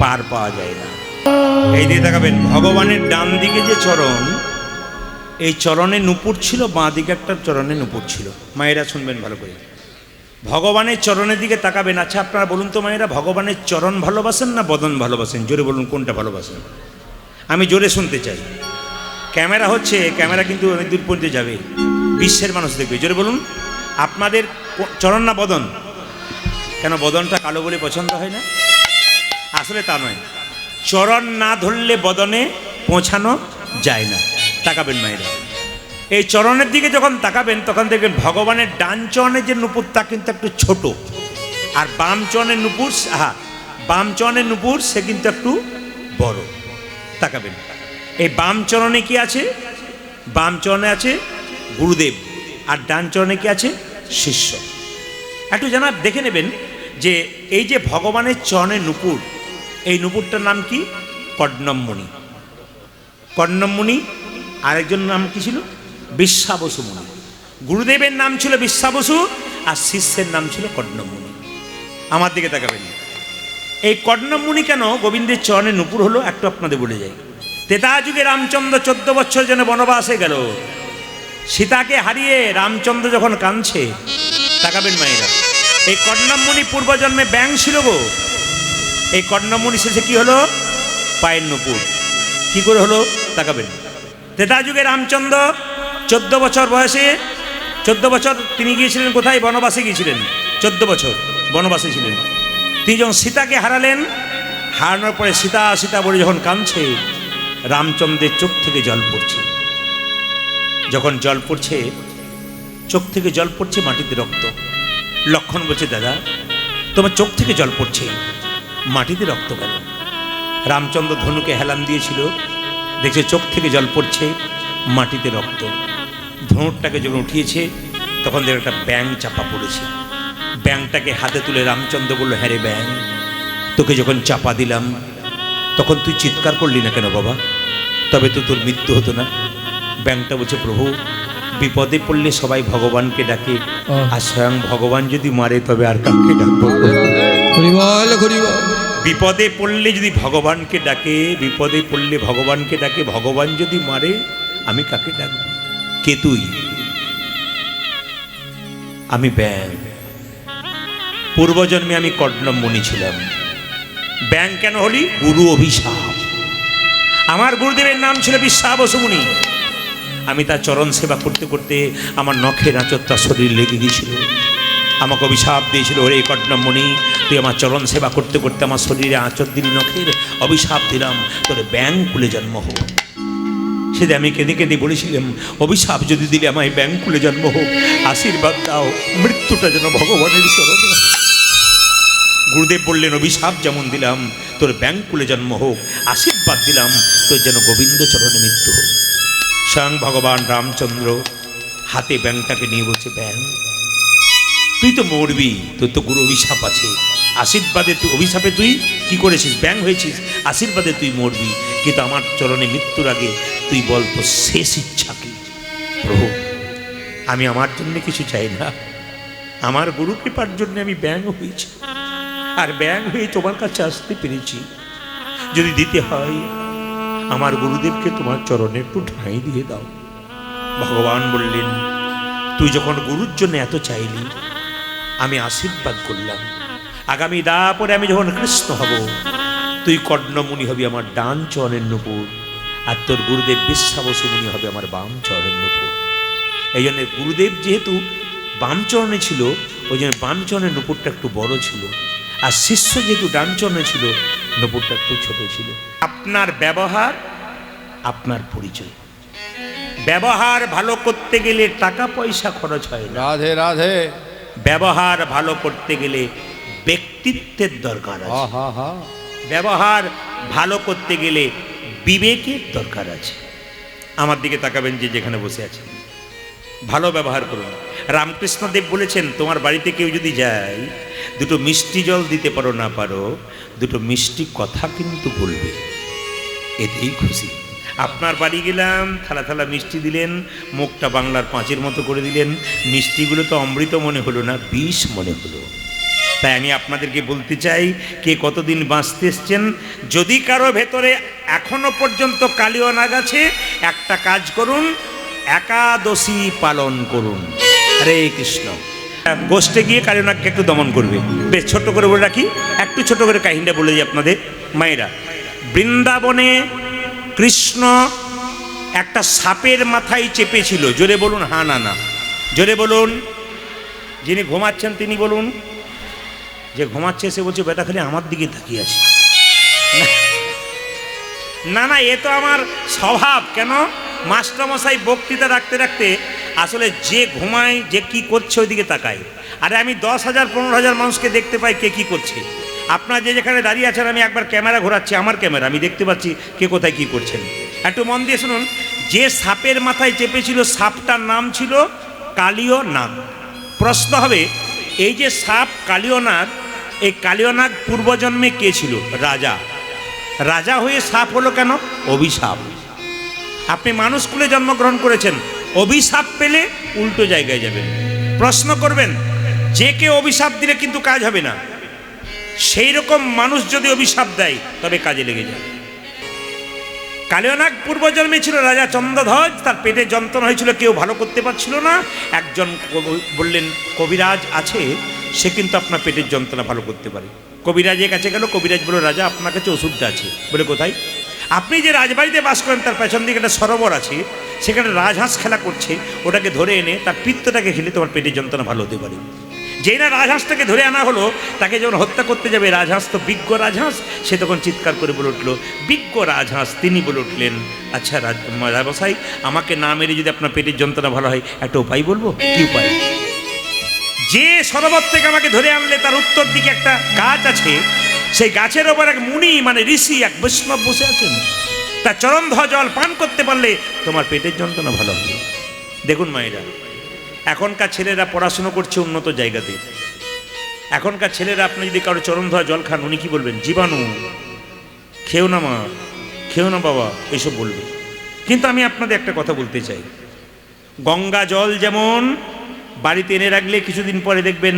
পার পাওয়া যায় না। এই দিয়ে তাকাবেন, ভগবানের ডান দিকে যে চরণ, এই চরণে নুপুর ছিল, বাঁ দিকে একটা চরণে নুপুর ছিল। মায়েরা শুনবেন ভালো করে, ভগবানের চরণের দিকে তাকাবেন। আচ্ছা আপনারা বলুন তো মায়েরা, ভগবানের চরণ ভালোবাসেন না বদন ভালোবাসেন? জোরে বলুন, কোনটা ভালোবাসেন? আমি জোরে শুনতে চাই। ক্যামেরা হচ্ছে, ক্যামেরা কিন্তু অনেক দূর পর্যন্ত যাবে, বিশ্বের মানুষ দেখবে। জোরে বলুন, আপনাদের চরণ না বদন? কেন বদনটা কালো বলে পছন্দ হয় না? আসলে তা নয়, চরণ না ধরলে বদনে পৌঁছানো যায় না। তাকাবেন মায়েরা, এই চরণের দিকে যখন তাকাবেন তখন দেখবেন ভগবানের ডান চরণের যে নুপুর তা কিন্তু একটু ছোট, আর বাম চরণের নুপুর সে কিন্তু একটু বড়। তাকাবেন, এই বাম চরণে কি আছে? বাম চরণে আছে গুরুদেব, আর ডান চরণে কি আছে? শিষ্য। একটু জানা দেখে নেবেন যে এই যে ভগবানের চরণের নুপুর, এই নুপুরটার নাম কি? কর্ণমণি। কর্ণমণি, আরেকজন নাম কি ছিল? বিশ্বাবসু মুনি। গুরুদেবের নাম ছিল বিশ্বাবসু, আর শিষ্যের নাম ছিল কর্ণমণি। আমার দিকে তাকাবেন, এই কর্ণমণি কেন গোবিন্দের চরণে নুপুর হলো একটু আপনাদের বলে যাই। ত্রেতা যুগে রামচন্দ্র 14 বছর যেন বনবাসে গেল, সীতাকে হারিয়ে রামচন্দ্র যখন কাঁদছে, তাকাবেন মায়েরা, এই কর্ণমণি পূর্বজন্মে ব্যাং ছিল গো। এই কর্ণমণি শেষে কি হলো? পায়ের নুপুর। কি করে হলো? তাকাবেন, ত্রেতা যুগে রামচন্দ্র 14 বছর বয়সে, 14 বছর তিনি গিয়েছিলেন কোথায়? বনবাসে গিয়েছিলেন। 14 বছর বনবাসে ছিলেন। তিনি যখন সীতাকে হারালেন, হারানোর পরে সীতা সীতা বলে যখন কাঁদছে, রামচন্দ্রের চোখ থেকে জল পড়ছে। যখন জল পড়ছে, চোখ থেকে জল পড়ছে, মাটিতে রক্ত। লক্ষণ বলছে, দাদা তোমার চোখ থেকে জল পড়ছে, মাটিতে রক্ত কেন? রামচন্দ্র ধনুকে হেলান দিয়েছিল, দেখছে চোখ থেকে জল পড়ছে, মাটিতে রক্ত। ধনুরটাকে যখন উঠিয়েছে তখন দেখে একটা ব্যাঙ চাপা পড়েছে। ব্যাঙটাকে হাতে তুলে রামচন্দ্র বলল, হ্যাঁ রে ব্যাঙ, তোকে যখন চাপা দিলাম তখন তুই চিৎকার করলি না কেন বাবা? তবে তো তোর মৃত্যু হতো না। ব্যাঙটা বলছে, প্রভু বিপদে পড়লে সবাই ভগবানকে ডাকে, আর স্বয়ং ভগবান যদি মারে তবে আর কাকে ডাকবো? হরিবল হরিবল। বিপদে পড়লে যদি ভগবানকে ডাকে, বিপদে পড়লে ভগবানকে ডাকে, ভগবান যদি মারে আমি কাকে ডাকবো? কে তুই? আমি ব্যাঙ। পূর্বজন্মে আমি কর্ণম মুনি ছিলাম। ব্যাঙ কেন হলি? গুরু অভিশাপ। আমার গুরুদেবের নাম ছিল বিশ্বাবসু মুনি। আমি তার চরণ সেবা করতে করতে আমার নখের আঁচর তার শরীর লেগে গিয়েছিল। আমাকে অভিশাপ দিয়েছিল, ওরে কর্ণমণি, তুই আমার চরণ সেবা করতে করতে আমার শরীরে আঁচর দিলি নখের, অভিশাপ দিলাম তোর ব্যাঙ কুলে জন্ম হোক। সেদিন আমি কেঁদে কেঁদে বলেছিলাম, অভিশাপ যদি দিলে আমায় ব্যাঙ কুলে জন্ম হোক, আশীর্বাদ দাও মৃত্যুটা যেন ভগবানের চরণে। গুরুদেব বললেন, অভিশাপ যেমন দিলাম তোর ব্যাঙ কুলে জন্ম হোক, আশীর্বাদ দিলাম তোর যেন গোবিন্দ চরণে মৃত্যু হোক। স্বয়ং ভগবান রামচন্দ্র হাতে ব্যাঙটাকে নিয়ে বলছে, ব্যাঙ তুই তো মরবি, তোর তো গুরু অভিশাপ আছে। আশীর্বাদে তুই, অভিশাপে তুই কি করেছিস? ব্যাঙ হয়েছিস। আশীর্বাদে তুই মরবি, কিন্তু আমার চরণে মৃত্যুর আগে তুই বল তোর শেষ ইচ্ছা কি? প্রভু আমি আমার জন্য কিছু চাই না, আমার গুরু কৃপার জন্য আমি ব্যাঙ হয়েছি, আর ব্যাঙ হয়ে তোমার কাছে আসতে পেরেছি। যদি দিতে হয় আমার গুরুদেবকে তোমার চরণে একটু ঠাঁই দিয়ে দাও। ভগবান বললেন, তুই যখন গুরুর জন্য এত চাইলি, আমি আশীর্বাদ করলাম, আগামী পরে আমি যখন কৃষ্ণ হব, তুই কর্ণমুনি হবি আমার ডান চরণের নুপুর, আর তোর গুরুদেব বিশ্বাবসু মুনি হবে আমার বাম চরণের নুপুর। এই জন্য গুরুদেব যেহেতু বাম চরণে ছিল, ওই জন্য বাম চরণের নুপুরটা একটু বড় ছিল, আর শিষ্য যেহেতু ডান চরণে ছিল, নুপুরটা একটু ছোট ছিল। আপনার ব্যবহার আপনার পরিচয়। ব্যবহার ভালো করতে গেলে টাকা পয়সা খরচ হয় না। রাধে রাধে। ব্যবহার ভালো করতে গেলে ব্যক্তিত্বের দরকার আছে। ব্যবহার ভালো করতে গেলে বিবেকের দরকার আছে। আমার দিকে তাকাবেন, যে যেখানে বসে আছে, ভালো ব্যবহার করুন। রামকৃষ্ণদেব বলেছেন, তোমার বাড়িতে কেউ যদি যায়, দুটো মিষ্টি জল দিতে পারো না পারো, দুটো মিষ্টি কথা কিন্তু বলবে, এতেই খুশি। আপনার বাড়ি গেলাম, থালা থালা মিষ্টি দিলেন, মুখটা বাংলার পাঁচের মতো করে দিলেন, মিষ্টিগুলো তো অমৃত মনে হলো না, বিষ মনে হলো। তাই আমি আপনাদেরকে বলতে চাই, কে কতদিন বাঁচতে এসছেন, যদি কারো ভেতরে এখনো পর্যন্ত কালীয় নাগ আছে, একটা কাজ করুন, একাদশী পালন করুন। হরে কৃষ্ণ। গোষ্ঠে গিয়ে কালীয় নাগকে একটু দমন করবে। বেশ ছোট্ট করে বলে রাখি, একটু ছোট করে কাহিনীটা বলে দিই আপনাদের মায়েরা। বৃন্দাবনে কৃষ্ণ একটা সাপের মাথায় চেপেছিল। জোরে বলুন হা না না, জোরে বলুন। যিনি ঘুমাচ্ছেন তিনি বলুন। যে ঘুমাচ্ছে সে বলছে, বেটা খালি আমার দিকে তাকিয়ে আছে। না না, এ তো আমার স্বভাব। কেন? মাস্টারমশাই বক্তৃতা রাখতে রাখতে আসলে যে ঘুমায়, যে কি করছে ওই দিকে তাকায়। আরে আমি 10,000 15,000 মানুষকে দেখতে পাই কে কি করছে। আপনারা যে যেখানে দাঁড়িয়ে আছেন, আমি একবার ক্যামেরা ঘোরাচ্ছি, আমার ক্যামেরা, আমি দেখতে পাচ্ছি কে কোথায় কি করছেন। একটু মন দিয়ে শুনুন। যে সাপের মাথায় চেপেছিল, সাপটার নাম ছিল কালীয় নাগ। প্রশ্ন হবে, এই যে সাপ কালীয় নাগ, এই কালীয় নাগ পূর্বজন্মে কে ছিল? রাজা। রাজা হয়ে সাপ হলো কেন? অভিশাপ। আপনি মানুষ কুলে জন্মগ্রহণ করেছেন, অভিশাপ পেলে উল্টো জায়গায় যাবেন। প্রশ্ন করবেন, যে কে অভিশাপ দিলে কিন্তু কাজ হবে না, সেই রকম মানুষ যদি অভিশাপ দেয় তবে কাজে লেগে যায়। কালীয় নাগ পূর্বজন্মে ছিল রাজা চন্দ্রধ্বজ, তার পেটে যন্ত্রণা হয়েছিল, কেউ ভালো করতে পারছিল না। একজন বললেন, কবিরাজ আছে, সে কিন্তু আপনার পেটের যন্ত্রণা ভালো করতে পারে। কবিরাজের কাছে গেল, কবিরাজ বলল, রাজা আপনার কাছে ওষুধটা আছে। বলে, কোথায়? আপনি যে রাজবাড়িতে বাস করেন তার পেছন দিকে একটা সরোবর আছে, সেখানে রাজহাঁস খেলা করছে, ওটাকে ধরে এনে তার পিত্তটাকে খেলে তোমার পেটের যন্ত্রণা ভালো হতে পারে। যেই না রাজহাঁসটাকে ধরে আনা হলো, তাকে যখন হত্যা করতে যাবে, রাজহাঁস তো বিজ্ঞ রাজহাঁস, সে তখন চিৎকার করে বলে উঠল, বিজ্ঞ রাজহাঁস। তিনি বলে উঠলেন, আচ্ছা রাজমশাই, আমাকে না মেরে যদি আপনার পেটের যন্ত্রণা ভালো হয়, একটা উপায় বলবো। কি উপায়? যে সরোবর থেকে আমাকে ধরে আনলে তার উত্তর দিকে একটা গাছ আছে, সেই গাছের ওপর এক মুনি মানে ঋষি এক বৈষ্ণব বসে আছেন। তার চরণ ধোয়া জল পান করতে পারলে তোমার পেটের যন্ত্রণা ভালো হবে। দেখুন মায়েরা, এখনকার ছেলেরা পড়াশুনো করছে উন্নত জায়গাতে। এখনকার ছেলেরা আপনি যদি কারো চরণ ধোয়া জল খান, উনি কি বলবেন? জীবাণু, খেও না মা, খেও না বাবা, এসব বলবে। কিন্তু আমি আপনাদের একটা কথা বলতে চাই, গঙ্গা জল যেমন বাড়িতে এনে রাখলে কিছুদিন পরে দেখবেন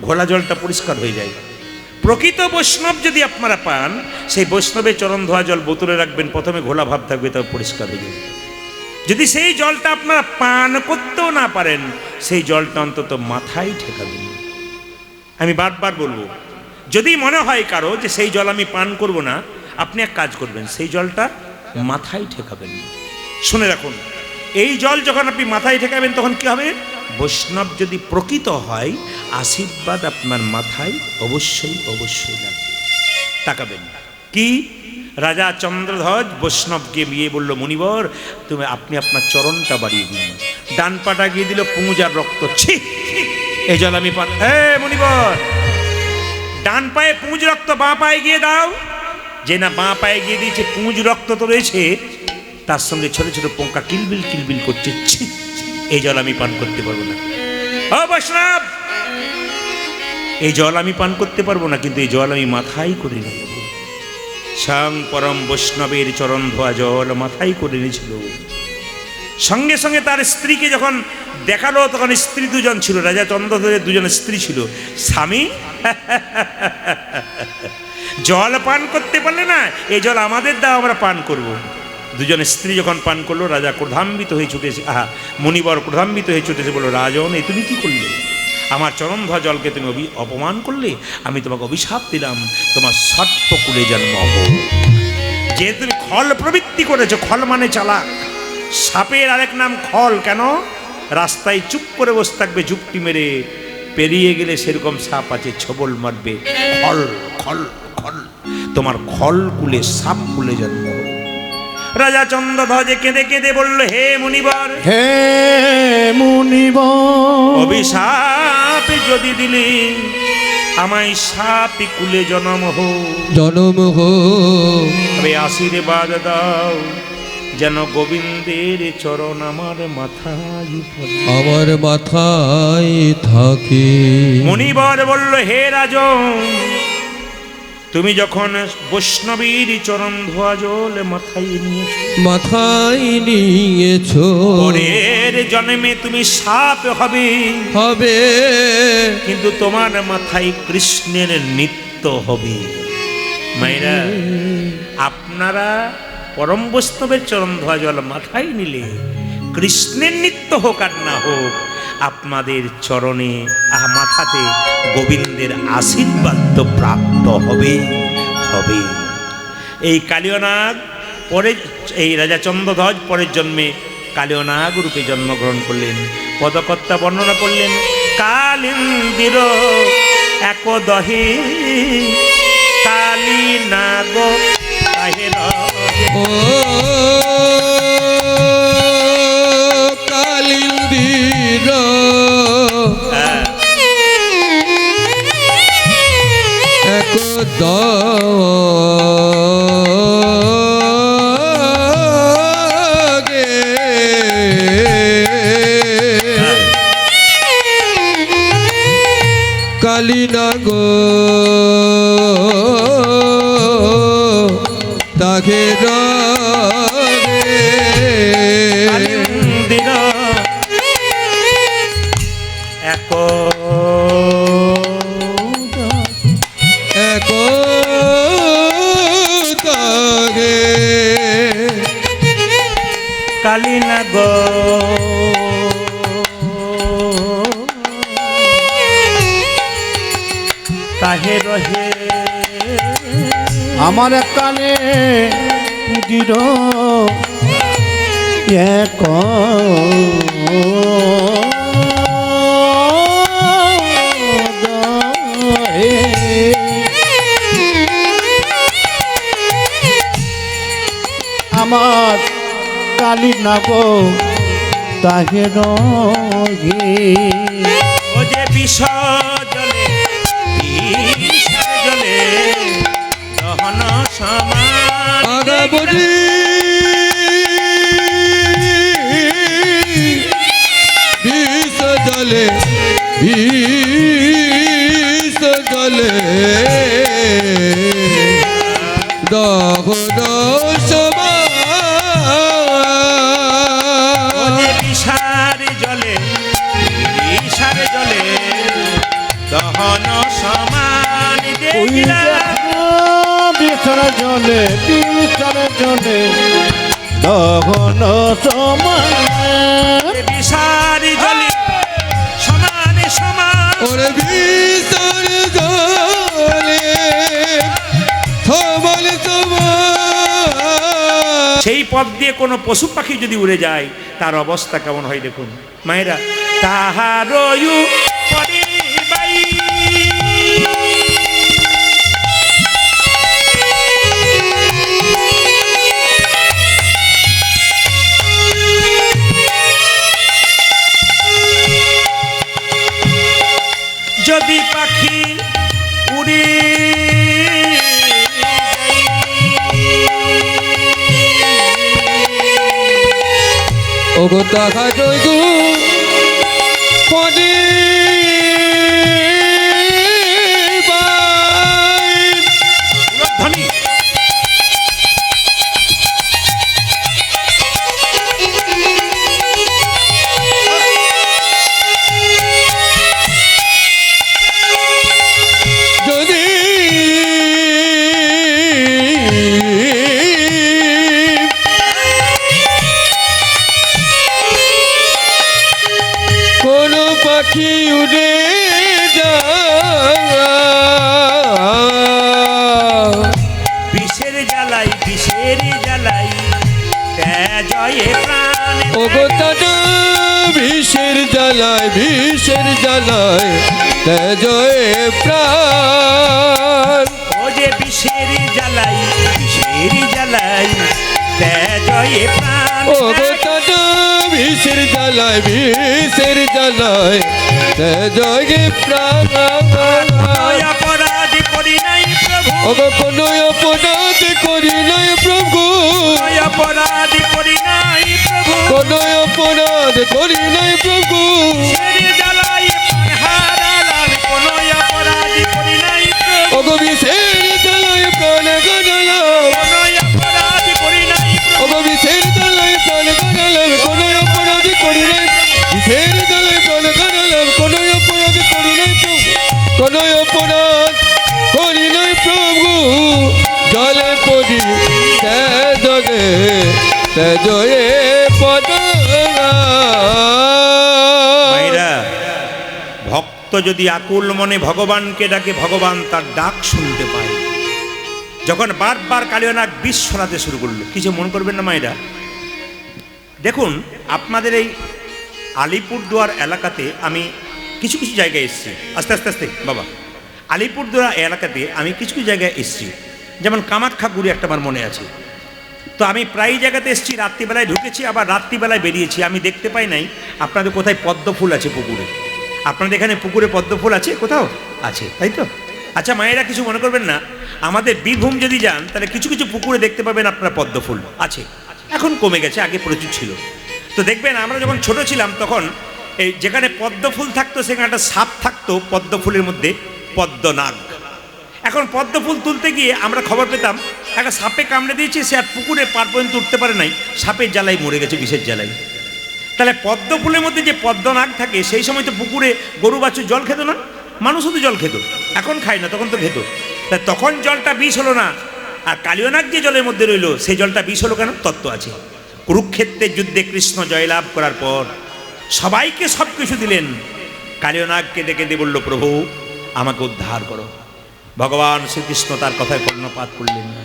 ঘোলা জলটা পরিষ্কার হয়ে যায়। প্রকৃত বৈষ্ণব যদি আপনারা পান, সেই বৈষ্ণবের চরণ ধোয়া জল বোতলে রাখবেন, প্রথমে ঘোলা ভাব থাকবে, তাও পরিষ্কার হয়ে যাবে। যদি সেই জলটা আপনারা পান করতেও না পারেন, সেই জলটা অন্তত মাথায় ঠেকাবেন। আমি বারবার বলবো, যদি মনে হয় কারো যে সেই জল আমি পান করব না, আপনি এক কাজ করবেন, সেই জলটা মাথায় ঠেকাবেন। শুনে রাখুন, এই জল যখন আপনি মাথায় ঠেকাবেন তখন কি হবে? বৈষ্ণব যদি প্রকৃত হয়, আশীর্বাদ আপনার মাথায় অবশ্যই অবশ্যই লাগবে। তাকাবেন কি? রাজা চন্দ্রধ্বজ বৈষ্ণবকে বিয়ে বলল, মুনিবর আপনি আপনার চরণটা বাড়িয়ে দিন। ডান পাটা গিয়ে দিল, পুঁজার রক্ত, ছি, এই জল আমি পান। মুনিবর, ডান পায়ে পুঁজ রক্ত, বাঁ পায়ে গিয়ে দাও। যে না বাঁ পায়ে গিয়ে দিয়েছে, পুঁজ রক্ত তো রয়েছে, তার সঙ্গে ছোট ছোট পোকা কিলবিল কিলবিল করছে, ছি, এই জল আমি পান করতে পারবো না। ও বৈষ্ণব, এই জল আমি পান করতে পারবো না, কিন্তু এই জল আমি মাথায় করে নেব। স্বয়ং পরম বৈষ্ণবের চরণ ধোয়া জল মাথায় করে নিয়েছিল। সঙ্গে সঙ্গে তার স্ত্রীকে যখন দেখালো, তখন স্ত্রী দুজন ছিল, রাজা চন্দ্রধ্বজের দুজন স্ত্রী ছিল। স্বামী, জল পান করতে পারলে না, এই জল আমাদের দাও, আমরা পান করব। দুজন স্ত্রী যখন পান করলো, রাজা ক্রোধান্বিত হয়ে ছুটেছে, মুনিবর ক্রোধান্বিত হয়ে ছুটেছে, বললো, রাজন, এ তুমি কি করলে? আমার চরণ ধোয়া জলকে তুমি অপমান করলে, আমি তোমাকে অভিশাপ দিলাম, তোমার সর্পকুলে জন্ম হোক। যে তুমি খল প্রবৃত্তি করেছো, খল মানে চালাক। সাপের আরেক নাম খল। কেন? রাস্তায় চুপ করে বসে থাকবে, ঝুপটি মেরে পেরিয়ে গেলে সেরকম সাপ আছে, ছবল মারবে। খল খল খল, তোমার খল কুলে সাপ কুলে জন্ম। রাজা চন্দ্রধ্বজে কেঁদে কেঁদে বলল, হে মুনিবর, হে মুনিবর, অভিশাপ যদি দিলি, আমায় সাপি কুলে জন্ম হো, জনম হো, তবে আশীর্বাদ দাও, যেন গোবিন্দের চরণ আমার মাথায় পড়ে। আমার মাথায় থাকে। মুনিবর বলল, হে রাজন, তুমি যখন বৈষ্ণবীর চরণ ধোয়া জল মাথায় নিয়েছো, মাথায় নিয়েছো, পরের জন্মে তুমি সাপ হবে, হবে, কিন্তু তোমার মাথায় কৃষ্ণের নিত্য হবে। মায়েরা, আপনারা পরম বৈষ্ণবের চরণ ধোয়া জল মাথায় নিলে কৃষ্ণের নিত্য হোক আর না হোক, আপনাদের চরণে মাথাতে গোবিন্দের আশীর্বাদ তো প্রাপ্ত হবে হবে। এই কালীয়নাগ পরে, এই রাজা চন্দ্রধ্বজ পরের জন্মে কালীয়নাগ রূপে জন্মগ্রহণ করলেন। পদকর্তা বর্ণনা করলেন, কালিন্দির একদহে কালী নাগ তাহের। ও কালিন্দির একদগে কালীনাগ তাকে কালীনাগ তাহে রহে। আমার কানে দিল এক আমার কালী নাগ তাহে রহে। ও যে বিষ জলে বিষের জলে দহন সমান আগাবনি বিষ জলে বিষ জলে দহন সমান বিষার জলে বিষার জলে দহন সমান ওই বিষর জলে বিষর জলে দহন সমান বিষার জলে সমান সমান ওরে বিষর জলে সমান সমান সেই পথ দিয়ে কোনো পশু পাখি যদি উড়ে যায় তার অবস্থা কেমন হয় দেখুন মায়েরা তাহারয়ু পরে বাই যদি পাখি উড়ে ওগো তাহা জয়গু পদে ধ্বনি যদি কোন পাখি উড়ে যায় বিষের জ্বালাই জয়ে প্রাণ ওগো দাদা বিষের জ্বালায় জয় প্রাণ ও যে বিষের জ্বালাই জয়ে প্রাণ ওগো দাদা বিষের জ্বালায় জয় প্রাণ অপরাধ করি নাই প্রভু ওগো কোন অপরাধ করি নাই প্রভু অপরাধ করি নাই প্রভু কোন অপরাধ করি নাই প্রভু বিষের জ্বালাই হারালাম কোন অপরাধ করি নাই প্রভু ওগো বিষের জ্বালায় প্রাণ গড়ালাম কোন অপরাধ করি নাই প্রভু ওগো বিষের জ্বালায় প্রাণ গড়ালাম কোন অপরাধ করি নাই বিষের জ্বালায় প্রাণ গড়ালাম কোন অপরাধ করি নাই প্রভু কোন অপরাধ করি নাই প্রভু জলে পড়ি জগে জয়ে পদ মায়েরা ভক্ত যদি আকুল মনে ভগবানকে ডাকে ভগবান তার ডাক শুনতে পায় যখন বারবার কালিয়ানাগ বিষ ছড়াতে শুরু করলো কিছু মন করবেন না মায়েরা দেখুন আপনাদের এই আলিপুরদুয়ার এলাকাতে আমি কিছু কিছু জায়গায় এসেছি আস্তে বাবা আলিপুরদুয়ার এলাকাতে আমি কিছু কিছু জায়গায় এসেছি যেমন কামাখ্যাগুড়ি একটা আমার মনে আছে তো আমি প্রায় জায়গাতে এসেছি রাত্রিবেলায় ঢুকেছি আবার রাত্রিবেলায় বেরিয়েছি আমি দেখতে পাই নাই আপনাদের কোথায় পদ্ম ফুল আছে পুকুরে আপনাদের এখানে পুকুরে পদ্ম ফুল আছে কোথাও আছে তাই তো আচ্ছা মায়েরা কিছু মনে করবেন না আমাদের বীরভূম যদি যান তাহলে কিছু কিছু পুকুরে দেখতে পাবেন আপনারা পদ্ম ফুল আছে এখন কমে গেছে আগে প্রচুর ছিল তো দেখবেন আমরা যখন ছোট ছিলাম তখন এই যেখানে পদ্ম ফুল থাকতো সেখানে একটা সাপ থাকতো পদ্ম ফুলের মধ্যে পদ্মনাগ এখন পদ্ম ফুল তুলতে গিয়ে আমরা খবর পেতাম একটা সাপে কামড়ে দিয়েছে সে আর পুকুরে পার পর্যন্ত উঠতে পারে নাই সাপের জ্বালায় মরে গেছে বিষের জ্বালায় তাহলে পদ্ম ফুলের মধ্যে যে পদ্মনাগ থাকে সেই সময় তো পুকুরে গরু বাছুর জল খেত না মানুষও তো জল খেত এখন খায় না তখন তো খেত তা তখন জলটা বিষ হলো না আর কালিয়ানাগ যে জলের মধ্যে রইল সেই জলটা বিষ হলো কেন তত্ত্ব আছে কুরুক্ষেত্রের যুদ্ধে কৃষ্ণ জয়লাভ করার পর সবাইকে সব কিছু দিলেন কালিয়ানাগকে ডেকে দিয়ে বলল প্রভু আমাকে উদ্ধার করো ভগবান শ্রীকৃষ্ণ তার কথায় কর্ণপাত করলেন না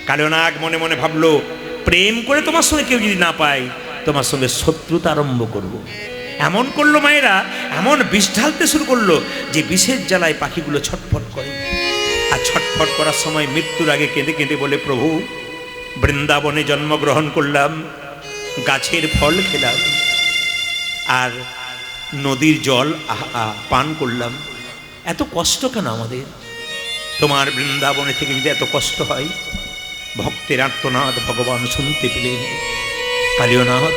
কালিয়ানাগ মনে মনে ভাবলো প্রেম করে তোমার সঙ্গে কেউ যদি না পায় তোমার সঙ্গে শত্রুতা আরম্ভ করব। এমন করলো মায়েরা এমন বিষ ঢালতে শুরু করলো যে বিষের জ্বালায় পাখিগুলো ছটফট করে আর ছটফট করার সময় মৃত্যুর আগে কেঁদে কেঁদে বলে প্রভু বৃন্দাবনে জন্মগ্রহণ করলাম গাছের ফল খেলাম আর নদীর জল পান করলাম। এত কষ্ট কেন আমাদের? তোমার বৃন্দাবনে থেকে যদি এত কষ্ট হয়, ভক্তের আর্তনাদ ভগবান শুনতে পেলেন। কালীয়নাথ,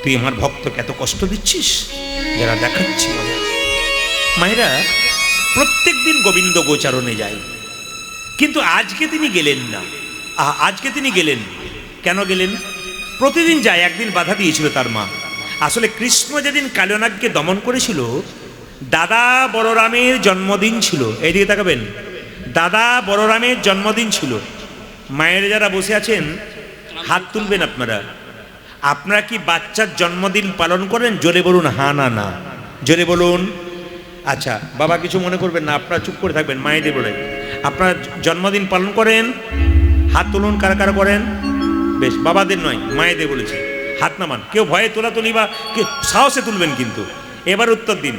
তুই আমার ভক্তকে এত কষ্ট দিচ্ছিস, যারা দেখাচ্ছি। মায়েরা প্রত্যেক দিন গোবিন্দ গোচারণে যায়, কিন্তু আজকে তিনি গেলেন না। আজকে তিনি গেলেন, কেন গেলেন? প্রতিদিন যায়, একদিন বাধা দিয়েছিল তার মা। আসলে কৃষ্ণ যেদিন কালীয়নাথকে দমন করেছিল, দাদা বলরামের জন্মদিন ছিল। এইদিকে তাকাবেন, দাদা বলরামের জন্মদিন ছিল। মায়ের যারা বসে আছেন হাত তুলবেন আপনারা। আপনারা কি বাচ্চার জন্মদিন পালন করেন? জোরে বলুন হ্যাঁ না না, জোরে বলুন। আচ্ছা বাবা কিছু মনে করবেন না, আপনারা চুপ করে থাকবেন। মায়েদের বলেন, আপনারা জন্মদিন পালন করেন? হাত তুলুন কারা কারা করেন। বেশ, বাবাদের নয়, মায়েদের বলেছি। হাত নামান, কেউ ভয়ে তোলাতুলি বা কেউ সাহসে তুলবেন কিন্তু। এবার উত্তর দিন,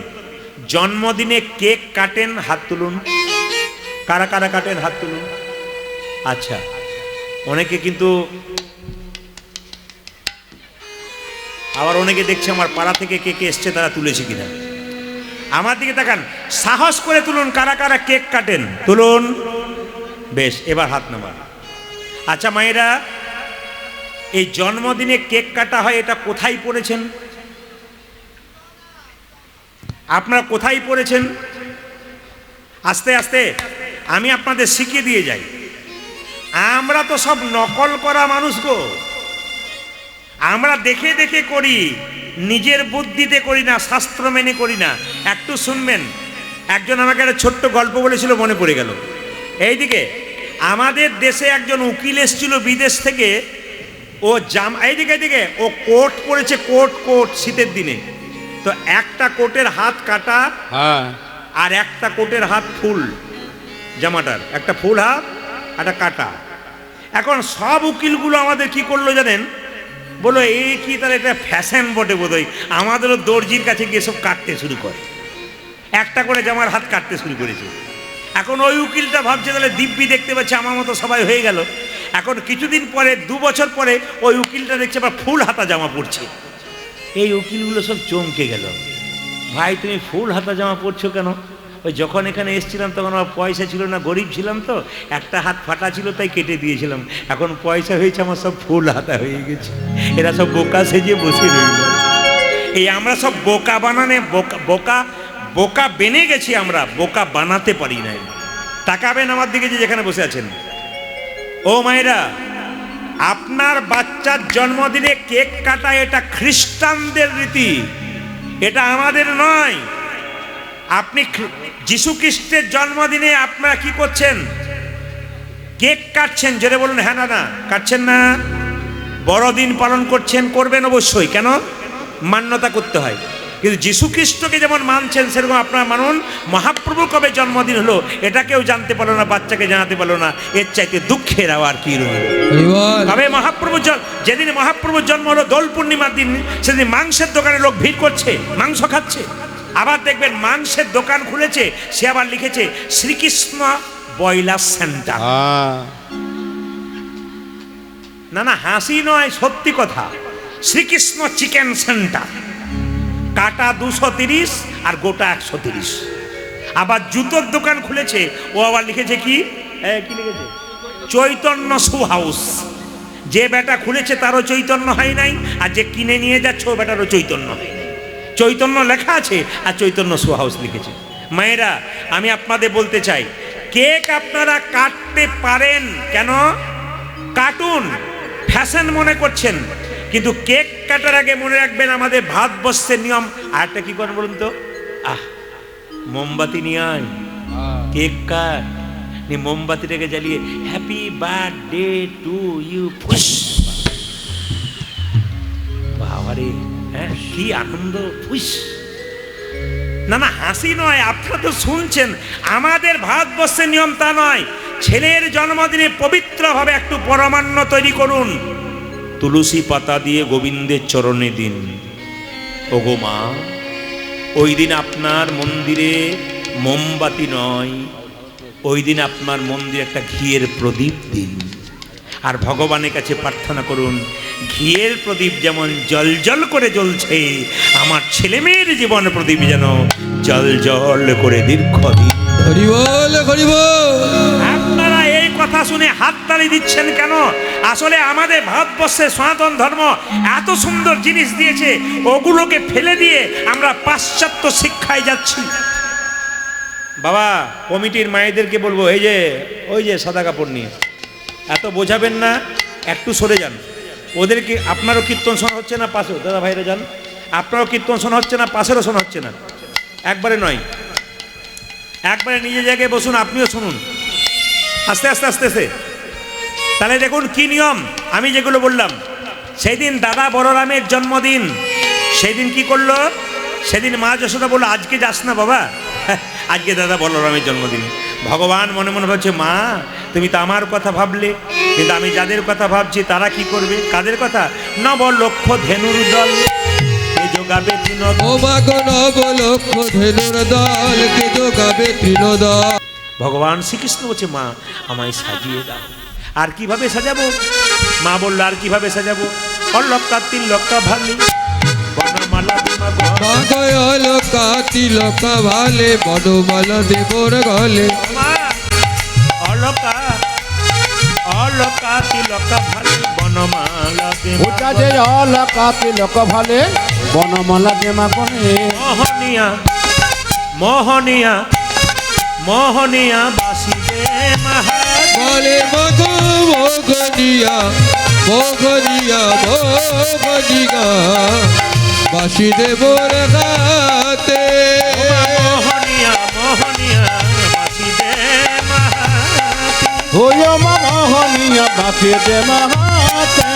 জন্মদিনে কেক কাটেন? হাত তুলুন। কারা কারা কাটেন? হাত তুলুন। আচ্ছা, অনেকে কিন্তু, আবার অনেকে দেখছে আমার পাড়া থেকে কে কে এসছে, তারা তুলেছে কিনা। আমার দিকে তাকান, সাহস করে তুলুন। কারা কারা কেক কাটেন? তুলুন। বেশ, এবার হাত নামান। আচ্ছা মায়েরা, এই জন্মদিনে কেক কাটা হয়, এটা কোথায় পড়েছেন? আপনারা কোথায় পড়েছেন? আস্তে আস্তে আমি আপনাদের শিখিয়ে দিয়ে যাই। আমরা তো সব নকল করা মানুষ গো। আমরা দেখে দেখে করি, নিজের বুদ্ধিতে করি না, শাস্ত্র মেনে করি না। একটু শুনবেন, একজন আমাকে একটা ছোট্ট গল্প বলেছিল, মনে পড়ে গেল। এইদিকে আমাদের দেশে একজন উকিল এসেছিল বিদেশ থেকে। ও এইদিকে এইদিকে ও কোট পরেছে, কোট শীতের দিনে। তো একটা কোটের হাত কাটা, আর একটা কোটের হাত ফুল। জামাটার একটা ফুল হাত, একটা কাটা। এখন সব উকিলগুলো আমাদের কি করলো জানেন? বলো এই কি, তার এটা ফ্যাশন বটে বোধহয়, আমাদেরও দর্জির কাছে গিয়ে সব কাটতে শুরু করে। একটা করে জামার হাত কাটতে শুরু করেছে। এখন ওই উকিলটা ভাবছে তাহলে দিব্যি দেখতে পাচ্ছে, আমার মতো সবাই হয়ে গেল। এখন কিছুদিন পরে, 2 বছর পরে, ওই উকিলটা দেখছে আবার ফুল হাতা জামা পরছে। এই উকিলগুলো সব চমকে গেল। ভাই তুমি ফুল হাতা জামা পরছো কেন? ওই যখন এখানে এসেছিলাম তখন আমার পয়সা ছিল না, গরিব ছিলাম, তো একটা হাত ফাটা ছিল তাই কেটে দিয়েছিলাম। এখন পয়সা হয়েছে, আমার সব ফুল হাতা হয়ে গেছে। এরা সব বোকা সেজে বসে রইল। এই আমরা সব বোকা বানানে বোকা বেনে গেছি, আমরা বোকা বানাতে পারি না। তাকাবেন আমার দিকে, যে যেখানে বসে আছেন। ও মায়েরা, আপনার বাচ্চার জন্মদিনে কেক কাটা এটা খ্রিস্টানদের রীতি, এটা আমাদের নয়। আপনি যিশু খ্রিস্টের জন্মদিনে আপনারা কি করছেন? কেক কাটছেন। জোরে বলুন হ্যাঁ না না, কাটছেন না? বড়দিন পালন করছেন, করবেন অবশ্যই। কেন? মান্যতা করতে হয়। কিন্তু যিশু খ্রিস্টকে যেমন মানছেন, সেরকম আপনারা মানুন। মহাপ্রভু কবে জন্মদিন হলো এটা কেউ জানতে পারলো না, বাচ্চাকে জানাতে পারলো না। এর চাইতে দুঃখের আর কি রইল? তবে যেদিন মহাপ্রভুর জন্ম হলো, দোল পূর্ণিমার দিন, সেদিন মাংসের দোকানে লোক ভিড় করছে, মাংস খাচ্ছে। আবার দেখবেন মাংসের দোকান খুলেছে, সে আবার লিখেছে শ্রীকৃষ্ণ ব্রয়লার সেন্টার। না না, হাসি নয়, সত্যি কথা। Shrikrishna chicken centre. কাটা 230 আর গোটা 130। আবার জুতোর দোকান খুলেছে, ও আবার লিখেছে কি লিখেছে? Chaitanya shoe house. যে বেটা খুলেছে তারও চৈতন্য হয় নাই, আর যে কিনে নিয়ে যাচ্ছে ও বেটারও চৈতন্য হয়। চৈতন্য লেখা আছে আর চৈতন্য শু হাউস লিখেছে। মায়েরা, আমি আপনাদের বলতে চাই, কেক আপনারা কাটতে পারেন, কেন? কাটুন, ফ্যাশন মনে করছেন। কিন্তু কেক কাটার আগে মনে রাখবেন, আমাদের ভারতবর্ষের নিয়ম। আর একটা কি করেন বলুন তো? মোমবাতি নিয়ে আয়, কেক কাট, মোমবাতিটাকে জ্বালিয়ে হ্যাপি বার্থডে টু ইউ। বাবারে, হ্যাঁ কি আনন্দ! না না, হাসি নয়, আপনারা তো শুনছেন। আমাদের ভারতবর্ষের নিয়ম তা নয়। ছেলের জন্মদিনে পবিত্রভাবে একটু পরমান্ন তৈরি করুন, তুলসী পাতা দিয়ে গোবিন্দের চরণে দিন। ওগো মা, ওই দিন আপনার মন্দিরে মোমবাতি নয়, ওই দিন আপনার মন্দিরে একটা ঘিয়ের প্রদীপ দিন। আর ভগবানের কাছে প্রার্থনা করুন, ঘিয়ের প্রদীপ যেমন জল জল করে জ্বলছে, আমার ছেলেমেয়ের জীবন প্রদীপ যেন জল জল করে দীর্ঘদিন। হরি বল হরি বল। আপনারা এই কথা শুনে হাততালি দিচ্ছেন কেন? আসলে আমাদের ভারতবর্ষের সনাতন ধর্ম এত সুন্দর জিনিস দিয়েছে, ওগুলোকে ফেলে দিয়ে আমরা পাশ্চাত্য শিক্ষায় যাচ্ছি। বাবা, কমিটির মায়েদেরকে বলবো, এই যে ওই যে সাদা কাপড় নিয়ে এত বোঝাবেন না, একটু সরে যান। ওদেরকে আপনারও কীর্তন শোনা হচ্ছে না পাশেও, দাদা ভাইরা যান, আপনারও কীর্তন শোনা হচ্ছে না, পাশেরও শোনা হচ্ছে না। একবারে নয়, একবারে নিজে জায়গায় বসুন, আপনিও শুনুন আস্তে আস্তে আস্তে আস্তে। তাহলে দেখুন কি নিয়ম আমি যেগুলো বললাম। সেই দিন দাদা বলরামের জন্মদিন, সেই দিন কি করলো? সেদিন মা যশোদা বললো, আজকে যাস না বাবা, আজকে দাদা বলরামের জন্মদিন। ভগবান মনে মনে ভাবছে, মা তুমি তো আমার কথা ভাবলে, কিন্তু আমি যাদের কথা ভাবছি তারা কি করবে? কাদের কথা? নব লক্ষ ধেনুর দল কে যোগাবে তৃণদল। ও মা গো নব লক্ষ ধেনুর দল কে যোগাবে তৃণদল। ভগবান শ্রীকৃষ্ণ বলছে, মা আমায় সাজিয়ে দাও। আর কিভাবে সাজাবো? মা বললো, আর কিভাবে সাজাবো? অলক্কা তিলক্কা ভালি বনমালা দিমা গো। মা গয়াল কাতি লকা ভালে বনমালা দেবর গলে। মা অলক্কা অলক্কা তিলক্কা ভালি বনমালা দিমা ওটা যে অলকা তিলক ভালে বনমালা দেমা কোনে। মোহনিয়া মোহনিয়া মোহনিয়া বাসিদে মাহা বলে মগো মগনিয়া মগনিয়া মগনিয়া বাসুদেবর গাতে। মোহনিয়া মোহনিয়া বাসিদে মাহা ওই মা মোহনিয়া বাসে দে মাহাতে।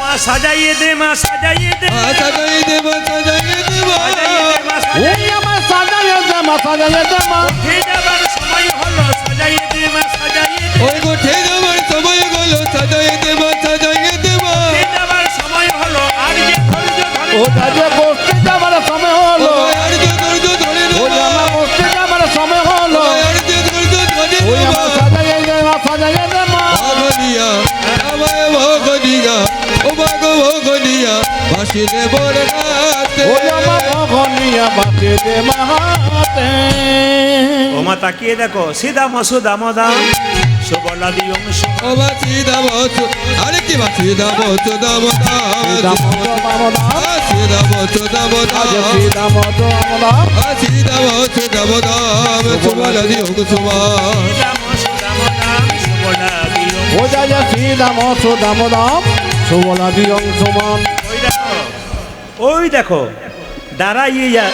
মা সাজাইয়ে দে, মা সাজাইয়ে দে, সাজাই দেব সাজাই দেব। সাজাইয়ে দে, মা ওই আমার সাজাইয়ে দে মা সাজাইয়ে দে মা। উঠে যাবার সময় হলো, সাজাইয়ে দে, মা সাজাইয়ে দে। ওই গোঠে যাবার সময় গেল সাজাই দেব সাজাই দেব। উঠে যাবার সময় হলো, আর যে ধৈর্য ধরে ওটা যে বসতে যাবার সময় হলো। আর যে ধৈর্য ধরে ওই আমার বসতে যাবার সময় হলো। আর যে ধৈর্য ধরে ওই আমার সাজাইয়ে দে মা সাজাইয়ে দে মা। ভগনিয়া আমায় ভগনিয়া ও ভগ ভগনিয়া বাসুদেবর গাতে। ওই আমার মোহনিয়া বাসে দে মাহাতে। ও মা তাকিয়ে দেখো, সিদা মসুদা মদাম সুবলা দিয়ং ও বাসি দাম আরে কি বাসি দাম দাম দাম বাসি দাম দাম দাম আছি দাম দাম দাম সুবলা দিও সুবা। সিদা মসুদা মদাম সুবলা দিয়ং। ও যা শ্রীদাম সুদাম দাম সুবলা দিয়ং সুমন। ওই দেখো, ওই দেখো দাঁড়াইয়ে যা,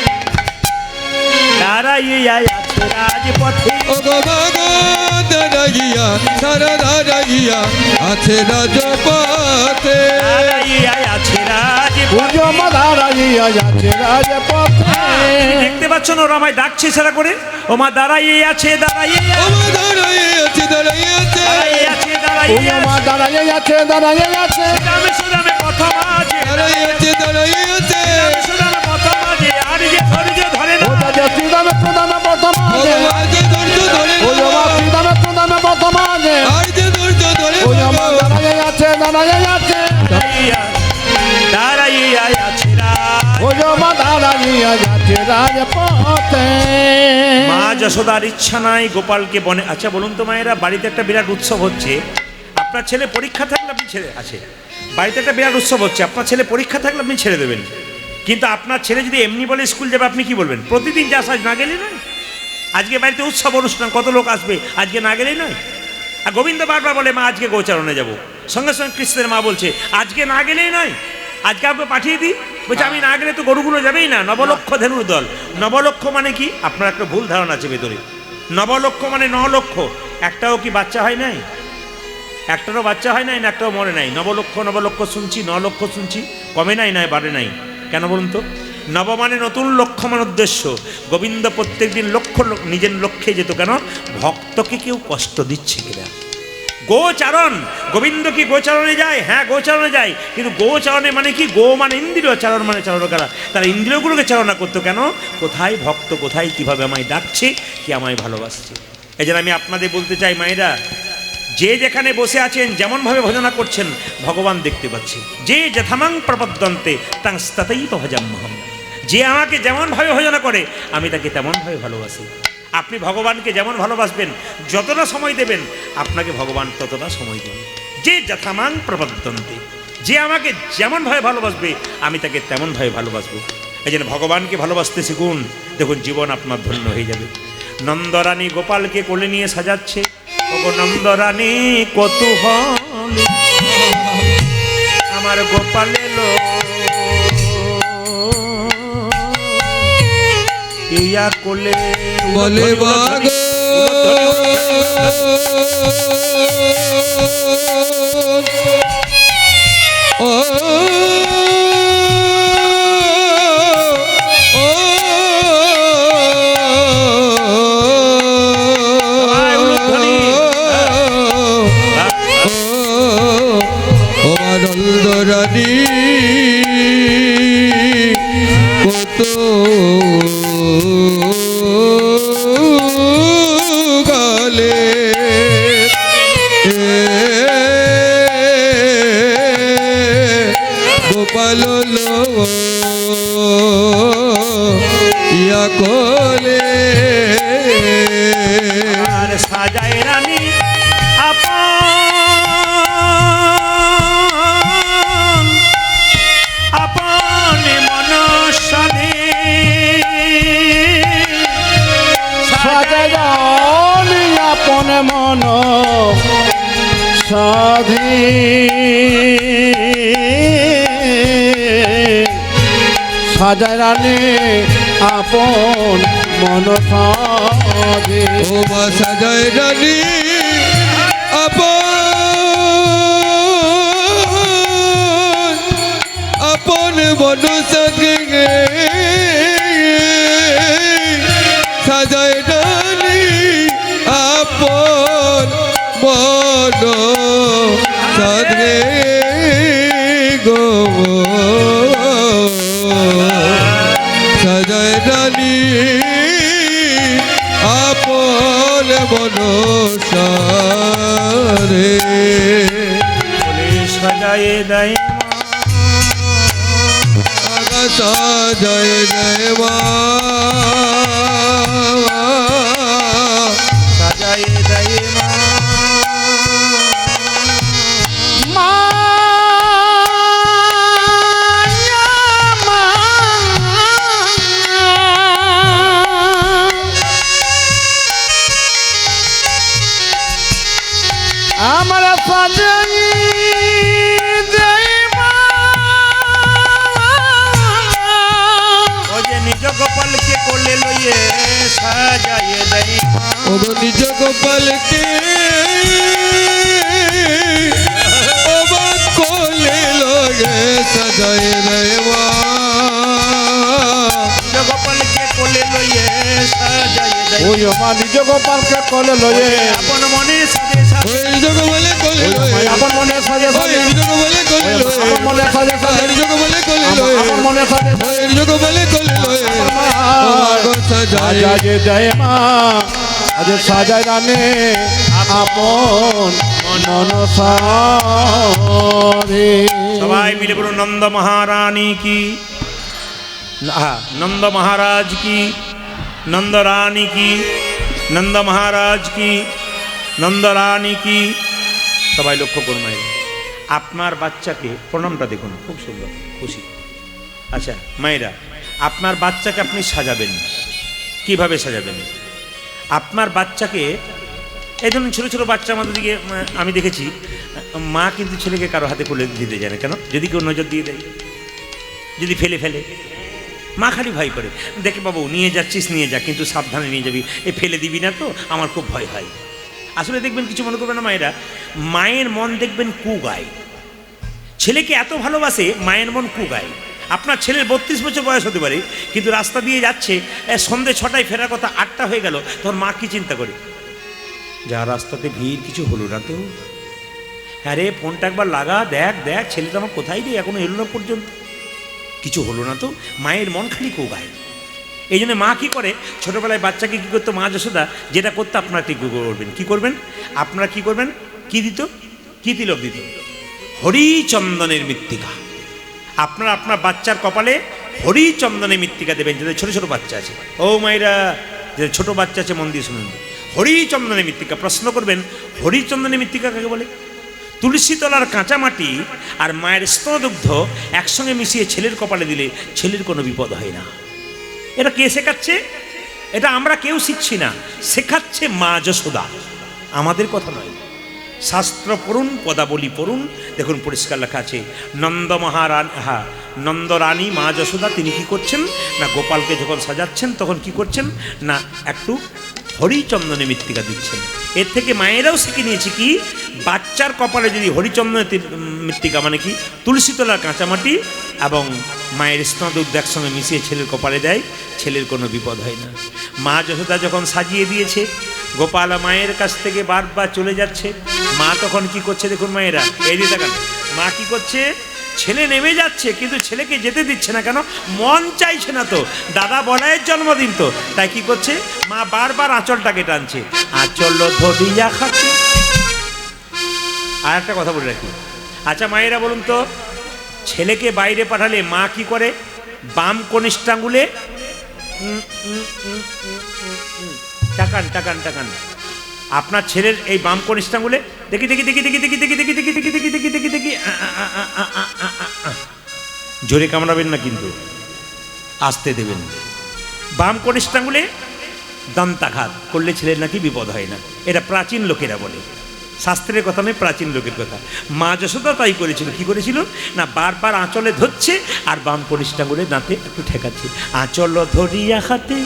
দাঁড়াইয়ে যায় আছে রাজপথে। ও গো মাগো দাঁড়াইয়া সারা দাঁড়াইয়া আছে রাজপথে। দাঁড়াইয়ে আছে রাজপথে। পুজো মাদারাইয়া যাচ্ছে রাজপথে। তুমি দেখতে পাচ্ছ না ওরা আমায় ডাকছে সেরা করে? ও মা দাঁড়াইয়ে আছে, দাঁড়াইয়ে ও আছে, মা দাঁড়াইয়া আছে দাঁড়াইয়া আছে। দাঁড়াইয়ে আছে, দাঁড়াইয়ে পুজো আছে। মা দাঁড়াইয়া যাচ্ছে দাঁড়াইয়া যাচ্ছে। সুদামে সুদামে প্রথম আছে, দাঁড়াইয়া আছে দাঁড়াইয়া আছে। সুদামে সুদামে প্রথম আছে। আর যে ধৈর্য ধরে না, ওটা যে শ্রীদামে প্রদামে প্রথম আছে। ভগবান যে ধৈর্য ধরে পুজো মা শ্রীদামে প্রদামে প্রথম আছে। আর যে ধৈর্য ধরে পুজো মা দাঁড়াইয়া যাচ্ছে দাঁড়াইয়া যাচ্ছে। দাঁড়াইয়া দাঁড়াইয়ে আছে রাজ। পুজো মা দাঁড়াইয়া যাচ্ছে রাজপথে। মা যশোদার ইচ্ছা নাই গোপালকে বনে। আচ্ছা বলুন তো মায়েরা, বাড়িতে একটা বিরাট উৎসব হচ্ছে, আপনার ছেলে পরীক্ষা থাকলে আপনি ছেড়ে আছে, বাড়িতে একটা বিরাট উৎসব হচ্ছে, আপনার ছেলে পরীক্ষা থাকলে আপনি ছেড়ে দেবেন, কিন্তু আপনার ছেলে যদি এমনি বলে স্কুল যাবে, আপনি কি বলবেন? প্রতিদিন যাস, আজ না গেলে নয়। আজকে বাড়িতে উৎসব অনুষ্ঠান, কত লোক আসবে, আজকে না গেলেই নয়। আর গোবিন্দ বারবার বলে, মা আজকে গোচারণে যাব, সঙ্গে সঙ্গে কৃষ্ণের মা বলছে আজকে না গেলেই নয়, আজকে আপনি পাঠিয়ে দিই। বলছে আমি না গেলে তো গরুগুলো যাবেই না। নবলক্ষ ধেনুর দল, নবলক্ষ মানে কি? আপনার একটা ভুল ধারণা আছে ভেতরে। নবলক্ষ মানে 9 লক্ষ। একটাও কি বাচ্চা হয় নাই? একটারও বাচ্চা হয় নাই, না একটাও মরে নাই। নবলক্ষ নবলক্ষ শুনছি, 9 লক্ষ শুনছি, কমে নাই নয় বাড়ে নাই। কেন বলুন তো? নব মানে নতুন, লক্ষ্য মানে উদ্দেশ্য। গোবিন্দ প্রত্যেকদিন নিজের লক্ষ্যে যেত। কেন? ভক্তকে কেউ কষ্ট দিচ্ছে কিনা। গোচারণ, গোবিন্দ কি গোচারণে যায়? হ্যাঁ গোচারণে যায়, কিন্তু গোচারণে মানে কি? গো মানে ইন্দ্রিয়, চারণ মানে চারণ করা। তারা ইন্দ্রিয়গুলোকে চালনা করতো। কেন? কোথায় ভক্ত, কোথায় কিভাবে আমায় ডাকছে, কি আমায় ভালোবাসছে। এই জন্য আমি আপনাদের বলতে চাই মায়েরা, যে যেখানে বসে আছেন যেমনভাবে ভজনা করছেন ভগবান দেখতে পাচ্ছে। যে যথামাং প্রপদ্যন্তে তাং ততই তো ভজাম্যহম। যে আমাকে যেমনভাবে ভজনা করে আমি তাকে তেমনভাবে ভালোবাসি। আপনি ভগবানকে যেমন ভালোবাসবেন, যতটা সময় দেবেন আপনাকে ভগবান ততটা সময় দেবেন। যে যথামাং প্রপদ্যন্তে, যে আমাকে যেমনভাবে ভালোবাসবে আমি তাকে তেমনভাবে ভালোবাসবো। এই জন্য ভগবানকে ভালোবাসতে শিখুন, দেখুন জীবন আপনার ধন্য হয়ে যাবে। নন্দরানী গোপালকে কোলে নিয়ে সাজাচ্ছে। ওগো নন্দরানী কৌতূহলী আমার গোপাল এলো, ইয়া কোলে বলে বাগ ও নন্দরানী কত গালে গোপাল ইয়া কোলে আর সাজায় রানী আপন মন সাধে সাজায় আপন মন সাধে সাজায় রানী আপন মন সাধে। ও মা সাজায় রানী আপন মন সাধে সাজায় রানী আপন মন সাধে গো সাজায় রানী আপন মন সাধে বলে সাজায় দেয় সাজায় দেবা সাজায় দেয় আমার সাজাই ও যে নিজ গোপালকে কোলে লইয়ে সাজায় দেয় ও নিজ গোপালকে কোলে লগে সাজায় দেবা নিজ গোপালকে কোলে লইয়ে সাজায় দেয় ওই আমার নিজ গোপালকে কোলে লয়ে আপন মনে সাজে সাজে ওই জগবলে কোলে লয়ে আপন মনে সাজে সাজে ওই জগবলে কোলে লয়ে আপন মনে সাজে সাজে ওই জগবলে কোলে লয়ে আপন মনে সাজে সাজে ওই জগবলে কোলে লয়ে ও গো সাজায় সাজায় জয় মা আজ সাজায় রানী আপন মন সাধে। সবাই মিলে বলুন নন্দ মহারানী কি, নন্দ মহারাজ কি, নন্দ রানী কি, নন্দ মহারাজ কি, নন্দ রানী কি। সবাই লক্ষ্য করুন মায়েরা, আপনার বাচ্চাকে প্রণামটা দেখুন, খুব সুন্দর, খুশি। আচ্ছা মায়েরা, আপনার বাচ্চাকে আপনি সাজাবেন, কিভাবে সাজাবেন? আপনার বাচ্চাকে এই ধরুন ছোটো ছোটো বাচ্চা আমাদের দিকে আমি দেখেছি, মা কিন্তু ছেলেকে কারো হাতে কোলে দিতে যায় না। কেন? যদি কেউ নজর দিয়ে দেয়, যদি ফেলে ফেলে, মা খালি ভয় করে, দেখে বাবু নিয়ে যাচ্ছিস নিয়ে যা, কিন্তু সাবধানে নিয়ে যাবি, এ ফেলে দিবি না তো, আমার খুব ভয় হয়। আসলে দেখবেন, কিছু মনে করবেন না মায়েরা, মায়ের মন দেখবেন কুগায়। ছেলেকে এত ভালোবাসে, মায়ের মন কুগায়। আপনার ছেলের 32 বছর বয়স হতে পারে, কিন্তু রাস্তা দিয়ে যাচ্ছে, সন্ধ্যে 6টায় ফেরার কথা, 8টা হয়ে গেল, তখন মা কি চিন্তা করে, যা রাস্তাতে ভিড়, কিছু হলো না তো? হ্যাঁ রে, ফোনটা একবার লাগা, দেখ দেখ ছেলেটা আমার কোথায় রে, এখনো এলো না পর্যন্ত, কিছু হলো না তো? মায়ের মন খালি কোগায়। এই জন্য মা কী করে, ছোটোবেলায় বাচ্চাকে কী করতো মা যশোদা, যেটা করতে আপনারা ঠিক করবেন, কী করবেন, আপনারা কী করবেন, কি দিত? কি তিলক দিত? হরিচন্দনের মৃত্তিকা। আপনারা আপনার বাচ্চার কপালে হরিচন্দনের মৃত্তিকা দেবেন, যাদের ছোট ছোট বাচ্চা আছে। ও মায়েরা, যাদের ছোট বাচ্চা আছে মন দিয়ে শুনুন, হরিচন্দনের মৃত্তিকা। প্রশ্ন করবেন, হরিচন্দনের মৃত্তিকা কাকে বলে? তুলসী তলার কাঁচা মাটি আর মায়ের স্তনদুগ্ধ একসঙ্গে মিশিয়ে ছেলের কপালে দিলে ছেলের কোনো বিপদ হয় না। এটা কে শেখাচ্ছে? এটা আমরা কেউ শিখছি না, শেখাচ্ছে মা যশোদা, আমাদের কথা নয়। শাস্ত্র পড়ুন, পদাবলী পড়ুন, দেখুন পরিষ্কার লেখা আছে। নন্দরানী মা যশোদা তিনি কি করছেন না, গোপালকে যখন সাজাচ্ছেন তখন কি করছেন না, একটু হরিচন্দনে মৃত্তিকা দিচ্ছেন। এর থেকে মায়েরাও শিখে নিয়েছে কি, বাচ্চার কপালে যদি হরিচন্দনের মৃত্তিকা মানে কি, তুলসী তলার কাঁচামাটি এবং মায়ের স্তনদুগ্ধ একসঙ্গে মিশিয়ে ছেলের কপালে দেয়, ছেলের কোনো বিপদ হয় না। মা যশোদা যখন সাজিয়ে দিয়েছে, গোপাল মায়ের কাছ থেকে বারবার চলে যাচ্ছে, মা তখন কি করছে দেখুন মায়েরা, এই যে দেখেন মা কি করছে, ছেলে নেমে যাচ্ছে কিন্তু ছেলেকে যেতে দিচ্ছে না। কেন? মন চাইছে না তো, দাদা বলাইয়ের জন্মদিন তো, তাই কি করছে মা বারবার আঁচলটাকে টানছে, আঁচল ধরিয়া খাচ্ছে। আর একটা কথা বলে রাখি, আচ্ছা মায়েরা বলুন তো, ছেলেকে বাইরে পাঠালে মা কি করে? বাম কনিষ্ঠ আঙুলে টাকান টাকান টাকান। আপনার ছেলের এই বাম কনিষ্ঠ আঙুলে দেখি দেখি দেখি দেখি দেখি দেখি দেখি দেখি দেখি দেখি দেখি দেখি, জোরে কামড়াবেন না কিন্তু, আসতে দেবেন। বাম কনিষ্ঠ আঙুলে দন্তাঘাত করলে ছেলের নাকি বিপদ হয় না, এটা প্রাচীন লোকেরা বলে, শাস্ত্রের কথা নয়, প্রাচীন লোকের কথা। মা যশোদা তাই করেছিল। কি করেছিল না, বারবার আঁচলে ধরছে আর বাম কনিষ্ঠ আঙুলে দাঁতে একটু ঠেকাচ্ছে, আঁচল ধরিয়া হাতে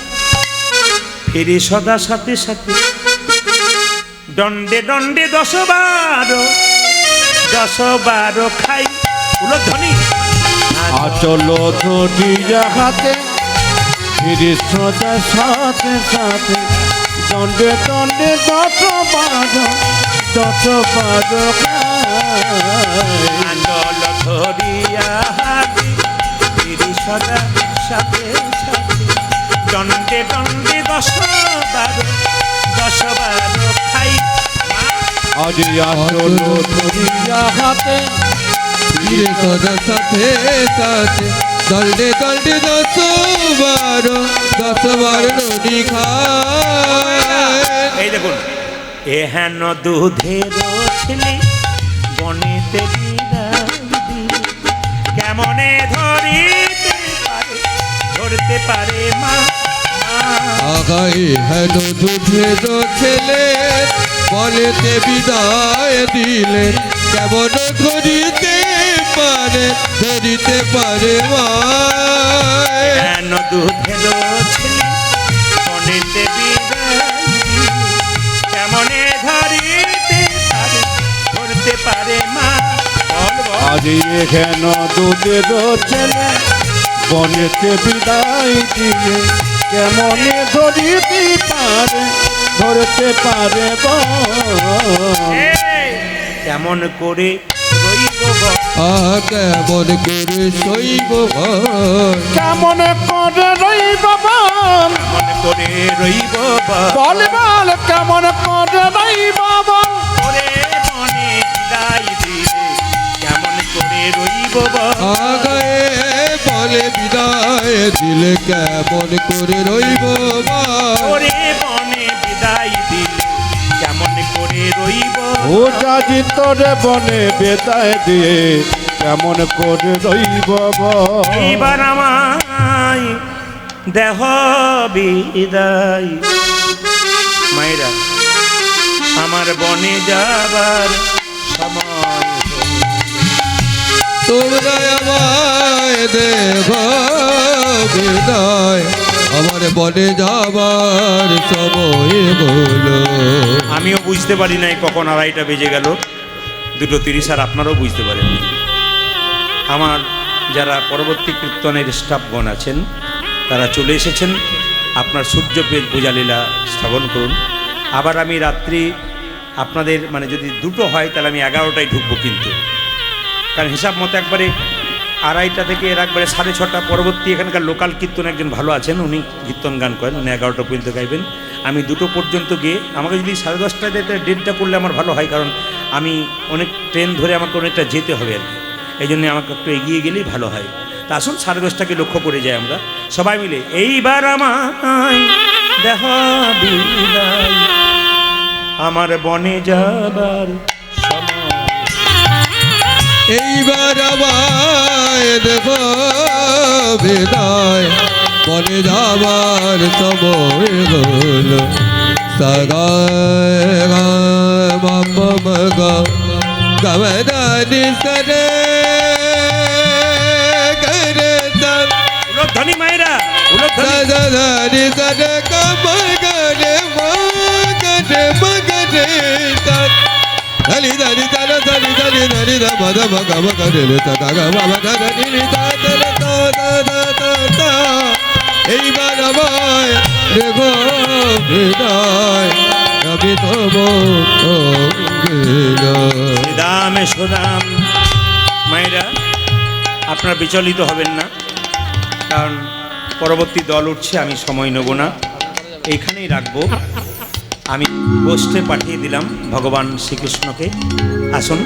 ফিরে সদা সাথে সাথে, দণ্ডে দণ্ডে 10 12 খাই। উলধ্বনি আচল ধরিয়া হাতে ফিরে সদা সাথে সাথে, দণ্ডে দণ্ডে 10 12 আচল ধরিয়া হাতে ফিরে সদা সাথে সাথে, দণ্ডে দণ্ডে 10 12 খাই। আজ আচল ধরিয়া হাতে ফিরে সদা সাথে সাথে, দলডে দলডে 10 12 নদী খায়। এই দেখুন, এ হেন দুধের ছেলে বনেতে বিদায় দিলে, কেমনে ধরতে পারে মা। আগাই হেন দুধের ছেলে বলেতে বিদায় দিলে, কেমন ধরিতে পারে মা। হেন দুধের ছেলে বনেতে বিদায় দিলে, কেমনে ধরতে পারে মা। আজ এখান দুধের ছেলে বনেতে বিদায় দিয়ে, কেমনে ধরতে পারে কেমন করে রইব কেমন করে শৈব, কেমন করে রইব, কেমন করে রইব বল বল কেমন করে রইব, ওরে মনে বিদায় দিলে, কেমন করে রইব আগায়ে বলে বিদায় দিলে, কেমন করে রইব, ওরে মনে বিদায় দিলে, কেমন করে রইব। ও যাজি তোরে বনে বেদায় দিয়ে, কেমন করে রইব, এইবার আমায় দেহ বিদায়। মায়েরা, আমার বনে যাবার সময়, তোমরা আমায় দেব বিদায়, আমার বনে যাবার সময় হলো। আমিও বুঝতে পারি নাই কখন 2:30 বেজে গেল, 2:30, আর আপনারাও বুঝতে পারেননি। আমার যারা পরবর্তী কীর্তনের স্টাফগণ আছেন তারা চলে এসেছেন, আপনার সূর্যপের পূজালীলা স্থাপন করুন। আবার আমি রাত্রি আপনাদের মানে যদি 2টো হয় তাহলে আমি 11টায় ঢুকবো, কিন্তু কারণ হিসাব মতো একবারে 2:30 থেকে এর একবারে 6:30 পরবর্তী এখানকার লোকাল কীর্তন একজন ভালো আছেন, উনি কীর্তন গান করেন, উনি 11টা পর্যন্ত গাইবেন। আমি 2টো পর্যন্ত গিয়ে আমাকে যদি 10:30টায় ডেটটা করলে আমার ভালো হয়, কারণ আমি অনেক ট্রেন ধরে আমাকে অনেকটা যেতে হবে আর কি, এই জন্য আমাকে একটু এগিয়ে গেলেই ভালো হয়। তা আসুন 10:30টাকে লক্ষ্য করে যাই আমরা সবাই মিলে। এইবার আমায় দেহ বিদায়, আমার বনে যাবার সময়। এইবার আমায় দেখো বিদায়, বনে যাবার সময় হলো। সগায় মম গমদানি সরে করে সব উলধ্বনি মায়েরা, উলধ্বনি। সদানি সরে কমগরে মগরে মগরে সব ধনি ধনি তর ধনি ধনি ধনি ধ মদ মগ মগরে তদ গম ধনি তর তদ এইবার আমায় রেগো বিদায়, আমি তব দামে সুদাম। মায়েরা আপনারা বিচলিত হবেন না, কারণ পরবর্তী দল উঠছে, আমি সময় নেব না, এইখানেই রাখবো। আমি গোষ্ঠে পাঠিয়ে দিলাম ভগবান শ্রীকৃষ্ণকে। আসুন,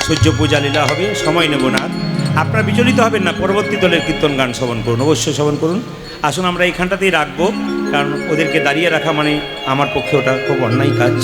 সূর্য পূজা লীলা হবে, সময় নেব না। আপনারা বিচলিত হবেন না, পরবর্তী দলের কীর্তন গান শ্রবণ করুন, অবশ্যই শ্রবণ করুন। আসুন আমরা এইখানটাতেই রাখবো, কারণ ওদেরকে দাঁড়িয়ে রাখা মানে আমার পক্ষে ওটা খুব অন্যায় কাজ।